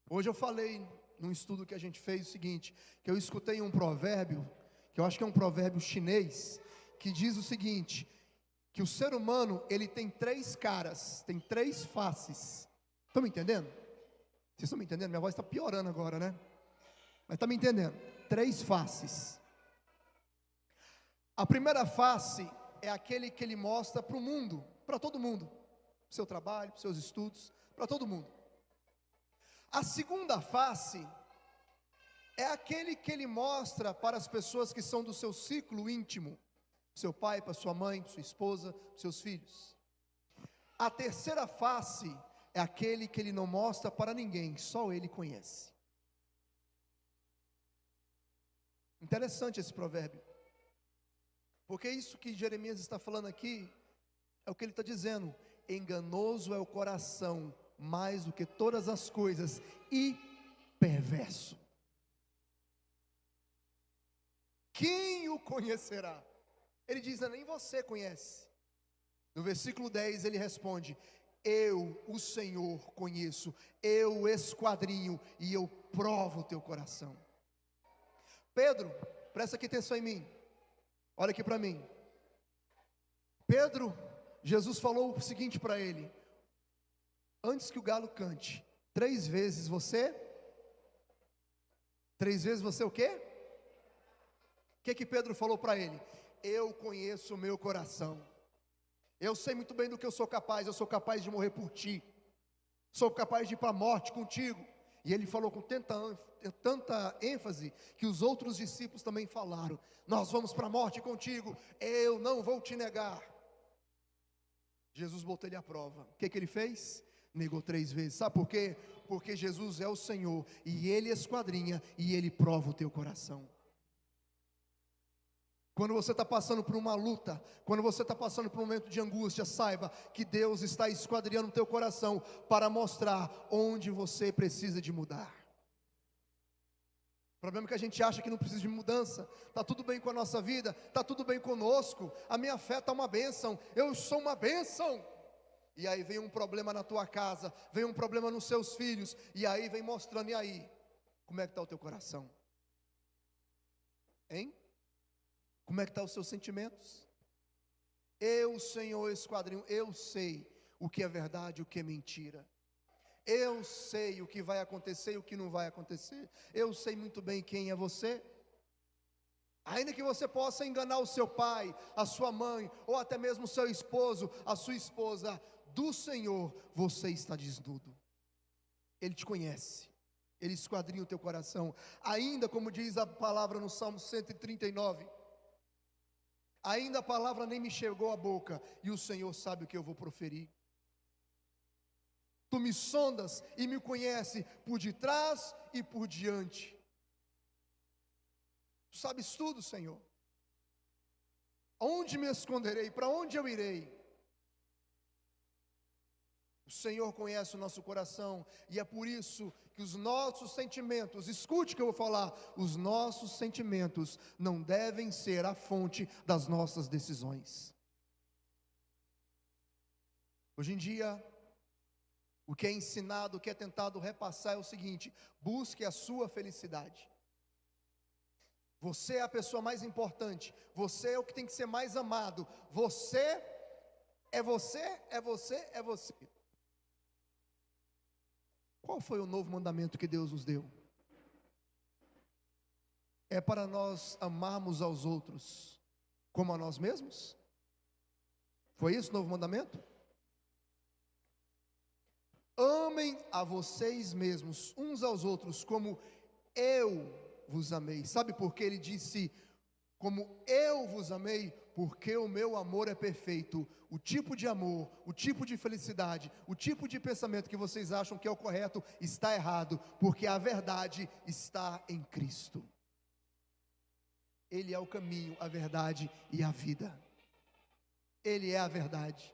Hoje eu falei, num estudo que a gente fez, o seguinte, que eu escutei um provérbio, que eu acho que é um provérbio chinês, que diz o seguinte, que o ser humano, ele tem 3 caras, tem 3 faces. Estão me entendendo? Vocês estão me entendendo? Minha voz está piorando agora, né? Mas está me entendendo? 3 faces. A primeira face é aquele que ele mostra para o mundo, para todo mundo, para o seu trabalho, para os seus estudos, para todo mundo. A segunda face é aquele que ele mostra para as pessoas que são do seu ciclo íntimo, para seu pai, para sua mãe, para sua esposa, para seus filhos. A terceira face é aquele que ele não mostra para ninguém, só ele conhece. Interessante esse provérbio, porque isso que Jeremias está falando aqui, é o que ele está dizendo: enganoso é o coração, mais do que todas as coisas, e perverso. Quem o conhecerá? Ele diz, nem você conhece. No versículo 10 ele responde: eu, o Senhor, conheço, eu esquadrinho e eu provo o teu coração. Pedro, presta aqui atenção em mim, olha aqui para mim. Pedro, Jesus falou o seguinte para ele: antes que o galo cante, 3 vezes você o quê? O que Pedro falou para ele? Eu conheço o meu coração. Eu sei muito bem do que eu sou capaz de morrer por ti, sou capaz de ir para a morte contigo. E ele falou com tanta ênfase, que os outros discípulos também falaram: nós vamos para a morte contigo, eu não vou te negar. Jesus botou ele à prova. O que ele fez? Negou 3 vezes. Sabe por quê? Porque Jesus é o Senhor, e Ele esquadrinha, e Ele prova o teu coração. Quando você está passando por uma luta, quando você está passando por um momento de angústia, saiba que Deus está esquadrinhando o teu coração para mostrar onde você precisa de mudar. O problema é que a gente acha que não precisa de mudança. Está tudo bem com a nossa vida, está tudo bem conosco, a minha fé está uma bênção, eu sou uma bênção. E aí vem um problema na tua casa, vem um problema nos seus filhos, e aí vem mostrando, e aí? Como é que está o teu coração? Hein? Como é que estão os seus sentimentos? Eu, Senhor, esquadrinho, eu sei o que é verdade e o que é mentira. Eu sei o que vai acontecer e o que não vai acontecer. Eu sei muito bem quem é você. Ainda que você possa enganar o seu pai, a sua mãe, ou até mesmo o seu esposo, a sua esposa, do Senhor você está desnudo. Ele te conhece, Ele esquadrinha o teu coração. Ainda como diz a palavra no Salmo 139, ainda a palavra nem me chegou à boca, e o Senhor sabe o que eu vou proferir. Tu me sondas e me conhece por detrás e por diante. Tu sabes tudo, Senhor. Onde me esconderei? Para onde eu irei? O Senhor conhece o nosso coração, e é por isso que os nossos sentimentos, escute o que eu vou falar, os nossos sentimentos não devem ser a fonte das nossas decisões. Hoje em dia, o que é ensinado, o que é tentado repassar é o seguinte: busque a sua felicidade. Você é a pessoa mais importante, você é o que tem que ser mais amado, você é você, é você, é você. Qual foi o novo mandamento que Deus nos deu? É para nós amarmos aos outros como a nós mesmos? Foi isso o novo mandamento? Amem a vocês mesmos, uns aos outros, como eu vos amei. Sabe por que ele disse, como eu vos amei? Porque o meu amor é perfeito. O tipo de amor, o tipo de felicidade, o tipo de pensamento que vocês acham que é o correto, está errado, porque a verdade está em Cristo. Ele é o caminho, a verdade e a vida. Ele é a verdade.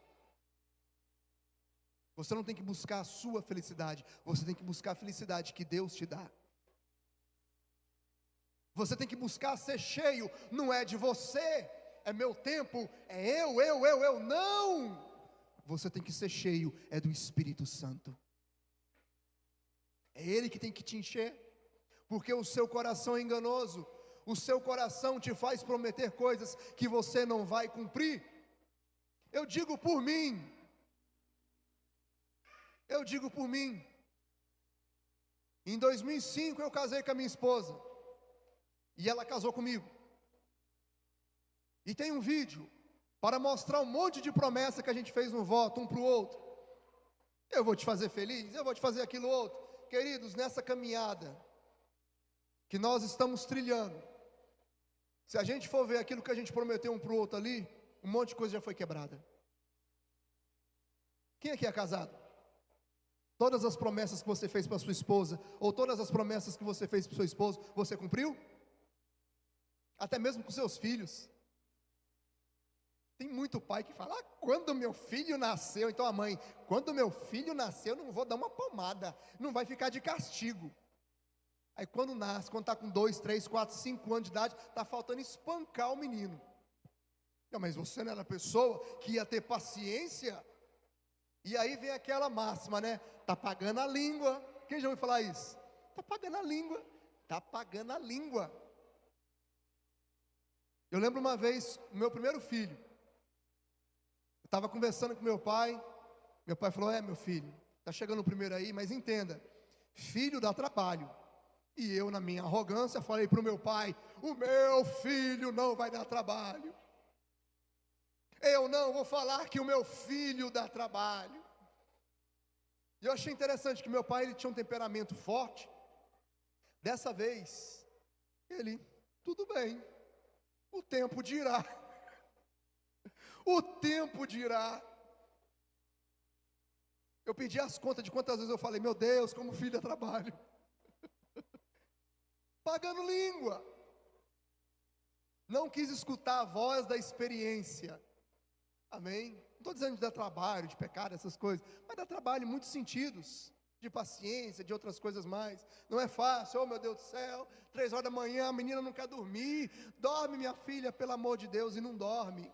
Você não tem que buscar a sua felicidade, você tem que buscar a felicidade que Deus te dá. Você tem que buscar ser cheio, não é de você, é meu tempo, é eu, não! Você tem que ser cheio, é do Espírito Santo. É Ele que tem que te encher, porque o seu coração é enganoso, o seu coração te faz prometer coisas que você não vai cumprir. Eu digo por mim, em 2005 eu casei com a minha esposa, e ela casou comigo, e tem um vídeo, para mostrar um monte de promessa que a gente fez no voto, um para o outro, eu vou te fazer feliz, eu vou te fazer aquilo outro, queridos, nessa caminhada, que nós estamos trilhando, se a gente for ver aquilo que a gente prometeu um para o outro ali, um monte de coisa já foi quebrada. Quem aqui é casado? Todas as promessas que você fez para sua esposa, ou todas as promessas que você fez para o seu esposo, você cumpriu? Até mesmo com seus filhos. Tem muito pai que fala, quando meu filho nasceu, então a mãe, quando meu filho nasceu, eu não vou dar uma pomada, não vai ficar de castigo. Aí quando nasce, quando está com 2, 3, 4, 5 anos de idade, está faltando espancar o menino. Não, mas você não era a pessoa que ia ter paciência? E aí vem aquela máxima, né? Está pagando a língua. Quem já ouviu falar isso? Está pagando a língua. Está pagando a língua. Eu lembro uma vez, o meu primeiro filho, eu estava conversando com meu pai falou, meu filho, está chegando o primeiro aí, mas entenda, filho dá trabalho. E eu, na minha arrogância, falei para o meu pai, o meu filho não vai dar trabalho. Eu não vou falar que o meu filho dá trabalho. E eu achei interessante que meu pai, ele tinha um temperamento forte. Dessa vez, ele, tudo bem, o tempo dirá. O tempo dirá. Eu pedi as contas de quantas vezes eu falei, meu Deus, como filho dá trabalho. Pagando língua. Não quis escutar a voz da experiência. Amém? Não estou dizendo de dar trabalho, de pecado, essas coisas, mas dá trabalho em muitos sentidos, de paciência, de outras coisas mais. Não é fácil, oh meu Deus do céu, 3 horas da manhã, a menina não quer dormir, dorme minha filha, pelo amor de Deus, e não dorme.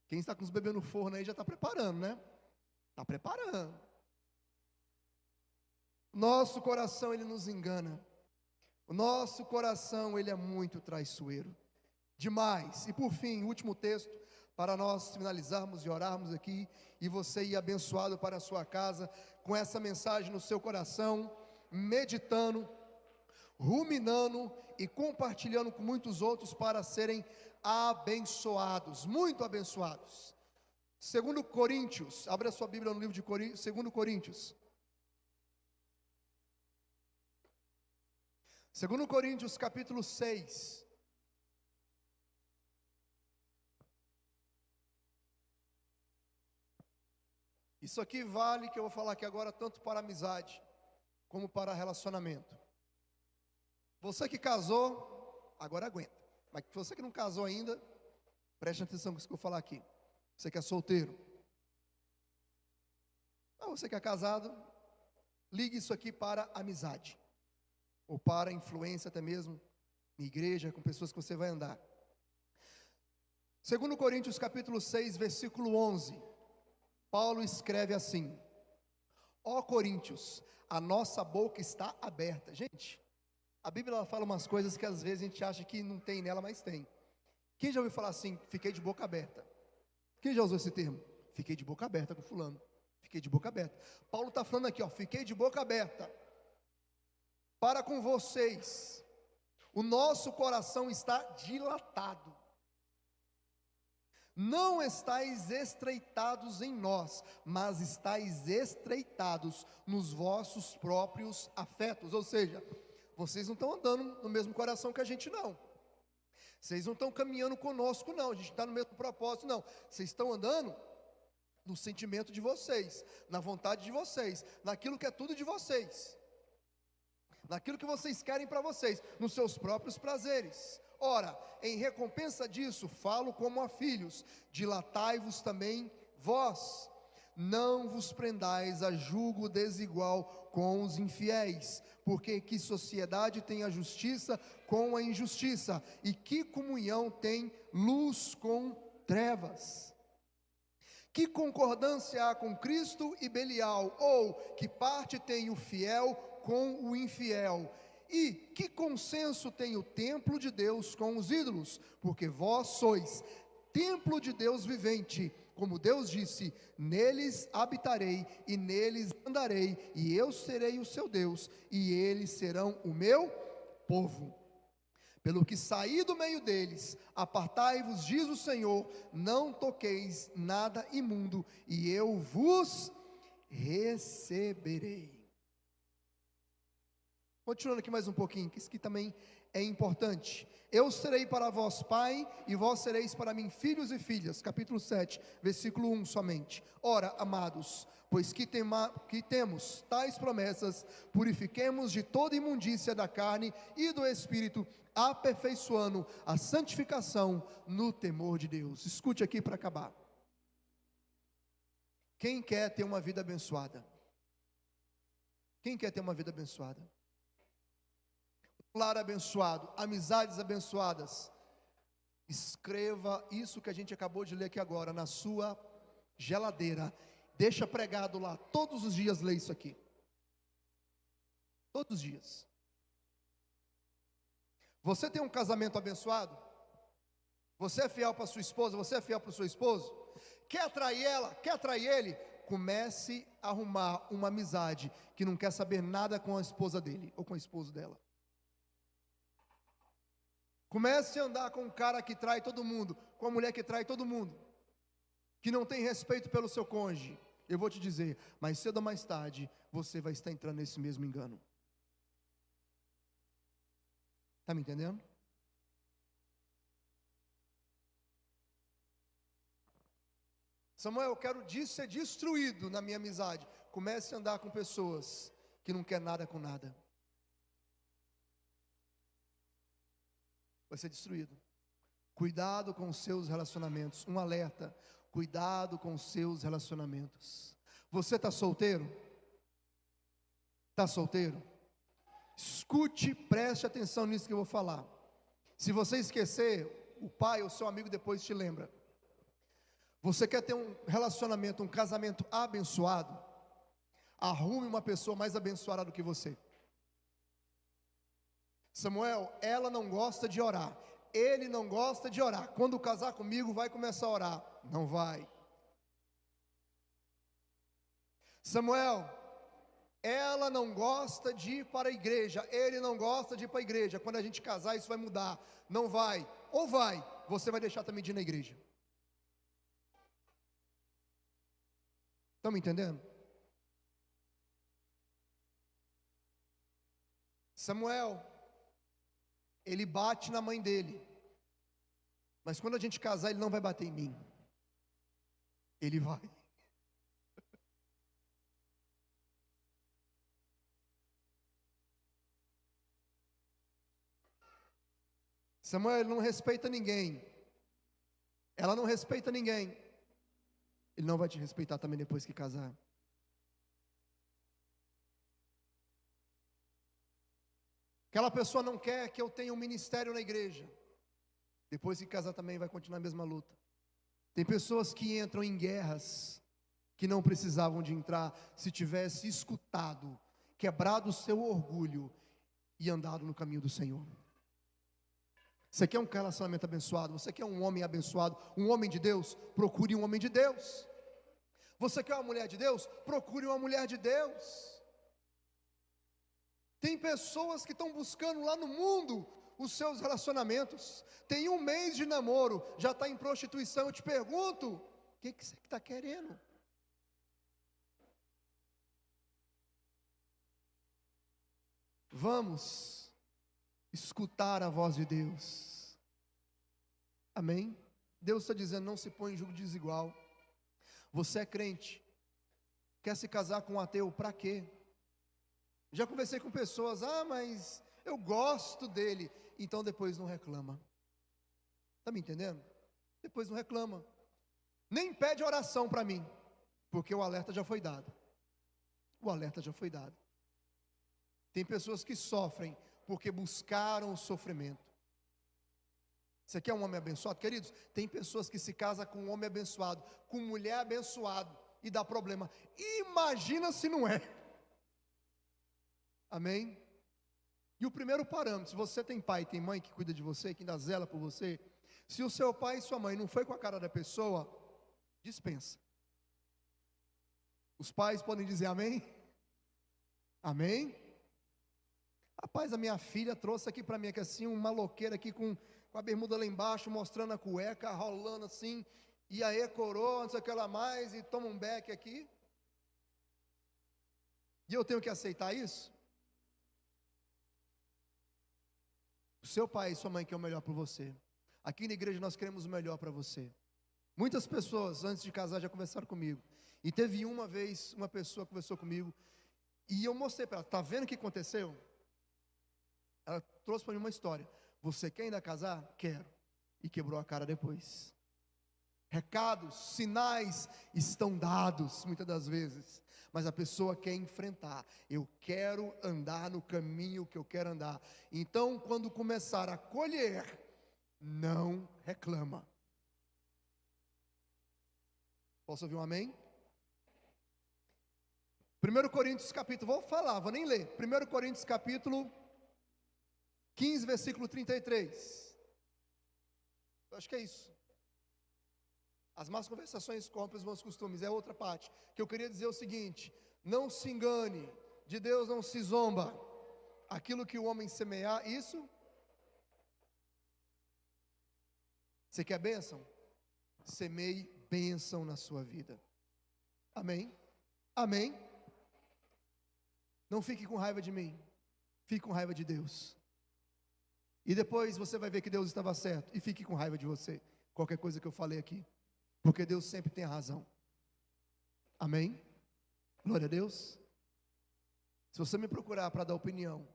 Quem está com os bebês no forno aí já está preparando, né? Está preparando. Nosso coração, ele nos engana. O nosso coração, ele é muito traiçoeiro. Demais. E por fim, último texto, para nós finalizarmos e orarmos aqui, e você ir abençoado para a sua casa, com essa mensagem no seu coração, meditando, ruminando e compartilhando com muitos outros para serem abençoados, muito abençoados. 2 Coríntios, abra sua Bíblia no livro de 2 Coríntios. 2 Coríntios capítulo 6. Isso aqui vale, que eu vou falar aqui agora, tanto para amizade, como para relacionamento. Você que casou, agora aguenta. Mas você que não casou ainda, preste atenção com isso que eu vou falar aqui. Você que é solteiro. Mas você que é casado, ligue isso aqui para amizade. Ou para influência até mesmo, em igreja, com pessoas que você vai andar. 2 Coríntios capítulo 6, versículo 11. Paulo escreve assim: ó Coríntios, a nossa boca está aberta. Gente, a Bíblia ela fala umas coisas que às vezes a gente acha que não tem nela, mas tem. Quem já ouviu falar assim, fiquei de boca aberta? Quem já usou esse termo? Fiquei de boca aberta com fulano. Fiquei de boca aberta. Paulo está falando aqui, ó, fiquei de boca aberta para com vocês. O nosso coração está dilatado. Não estáis estreitados em nós, mas estáis estreitados nos vossos próprios afetos. Ou seja, vocês não estão andando no mesmo coração que a gente, não. Vocês não estão caminhando conosco, não. A gente está no mesmo propósito, não. Vocês estão andando no sentimento de vocês, na vontade de vocês, naquilo que é tudo de vocês, naquilo que vocês querem para vocês, nos seus próprios prazeres. Ora, em recompensa disso, falo como a filhos, dilatai-vos também vós, não vos prendais a julgo desigual com os infiéis, porque que sociedade tem a justiça com a injustiça, e que comunhão tem luz com trevas? Que concordância há com Cristo e Belial, ou que parte tem o fiel com o infiel? E que consenso tem o templo de Deus com os ídolos? Porque vós sois templo de Deus vivente, como Deus disse: neles habitarei e neles andarei, e eu serei o seu Deus, e eles serão o meu povo. Pelo que saí do meio deles, apartai-vos, diz o Senhor, não toqueis nada imundo, e eu vos receberei. Continuando aqui mais um pouquinho, que isso aqui também é importante. Eu serei para vós pai, e vós sereis para mim filhos e filhas. Capítulo 7, versículo 1 somente. Ora, amados, pois que temos tais promessas, purifiquemos de toda imundícia da carne e do espírito, aperfeiçoando a santificação no temor de Deus. Escute aqui para acabar. Quem quer ter uma vida abençoada? Quem quer ter uma vida abençoada? Lar abençoado, amizades abençoadas. Escreva isso que a gente acabou de ler aqui agora na sua geladeira. Deixa pregado lá, todos os dias lê isso aqui. Todos os dias. Você tem um casamento abençoado? Você é fiel para sua esposa? Você é fiel para o seu esposo? Quer atrair ela? Quer atrair ele? Comece a arrumar uma amizade que não quer saber nada com a esposa dele ou com o esposo dela. Comece a andar com um cara que trai todo mundo, com a mulher que trai todo mundo, que não tem respeito pelo seu cônjuge. Eu vou te dizer, mais cedo ou mais tarde, você vai estar entrando nesse mesmo engano. Está me entendendo? Samuel, eu quero ser destruído na minha amizade. Comece a andar com pessoas que não querem nada com nada. Vai ser destruído. Cuidado com os seus relacionamentos. Um alerta: cuidado com os seus relacionamentos. Você está solteiro? Está solteiro? Escute, preste atenção nisso que eu vou falar. Se você esquecer, o pai ou seu amigo depois te lembra. Você quer ter um relacionamento, um casamento abençoado? Arrume uma pessoa mais abençoada do que você. Samuel, ela não gosta de orar, ele não gosta de orar. Quando casar comigo, vai começar a orar. Não vai. Samuel, ela não gosta de ir para a igreja, ele não gosta de ir para a igreja. Quando a gente casar, isso vai mudar. Não vai. Ou vai, você vai deixar também de ir na igreja. Estão me entendendo? Samuel, ele bate na mãe dele, mas quando a gente casar, ele não vai bater em mim. Ele vai. Samuel, ele não respeita ninguém. Ela não respeita ninguém. Ele não vai te respeitar também depois que casar. Aquela pessoa não quer que eu tenha um ministério na igreja. Depois que casar também vai continuar a mesma luta. Tem pessoas que entram em guerras que não precisavam de entrar se tivesse escutado, quebrado o seu orgulho e andado no caminho do Senhor. Você quer um relacionamento abençoado? Você quer um homem abençoado? Um homem de Deus? Procure um homem de Deus. Você quer uma mulher de Deus? Procure uma mulher de Deus. Tem pessoas que estão buscando lá no mundo os seus relacionamentos. Tem um mês de namoro, já está em prostituição. Eu te pergunto, o que você está querendo? Vamos escutar a voz de Deus. Amém? Deus está dizendo, não se põe em julgo desigual. Você é crente, quer se casar com um ateu, para quê? Já conversei com pessoas, mas eu gosto dele, então depois não reclama. Está me entendendo? Depois não reclama. Nem pede oração para mim, porque o alerta já foi dado. O alerta já foi dado. Tem pessoas que sofrem porque buscaram o sofrimento. Você quer um homem abençoado? Queridos, tem pessoas que se casam com um homem abençoado, com mulher abençoado, e dá problema. Imagina se não é. Amém? E o primeiro parâmetro, se você tem pai e tem mãe que cuida de você, que ainda zela por você, se o seu pai e sua mãe não foi com a cara da pessoa, dispensa. Os pais podem dizer amém? Amém? Rapaz, a minha filha trouxe aqui para mim, aqui assim, um maloqueiro aqui com a bermuda lá embaixo, mostrando a cueca, rolando assim, e aí coroa, não sei o que lá mais, e toma um beck aqui. E eu tenho que aceitar isso? O seu pai e sua mãe querem o melhor para você. Aqui na igreja nós queremos o melhor para você. Muitas pessoas, antes de casar, já conversaram comigo. E teve uma vez, uma pessoa conversou comigo, e eu mostrei para ela, está vendo o que aconteceu? Ela trouxe para mim uma história. Você quer ainda casar? Quero. E quebrou a cara depois. Recados, sinais estão dados, muitas das vezes. Mas a pessoa quer enfrentar. Eu quero andar no caminho que eu quero andar. Então, quando começar a colher, não reclama. Posso ouvir um amém? 1 Coríntios capítulo, vou nem ler. 1 Coríntios capítulo 15, versículo 33. Eu acho que é isso. As más conversações corrompem os bons costumes. É outra parte. Que eu queria dizer o seguinte: não se engane, de Deus não se zomba. Aquilo que o homem semear, isso. Você quer bênção? Semeie bênção na sua vida. Amém? Amém? Não fique com raiva de mim. Fique com raiva de Deus. E depois você vai ver que Deus estava certo. E fique com raiva de você. Qualquer coisa que eu falei aqui. Porque Deus sempre tem a razão. Amém? Glória a Deus. Se você me procurar para dar opinião,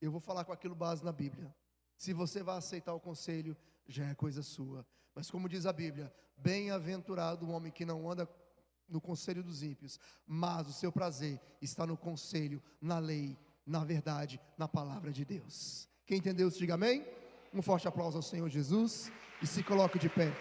eu vou falar com aquilo base na Bíblia. Se você vai aceitar o conselho, já é coisa sua. Mas como diz a Bíblia, bem-aventurado o homem que não anda no conselho dos ímpios, mas o seu prazer está no conselho, na lei, na verdade, na palavra de Deus. Quem entendeu, diga amém. Um forte aplauso ao Senhor Jesus e se coloque de pé.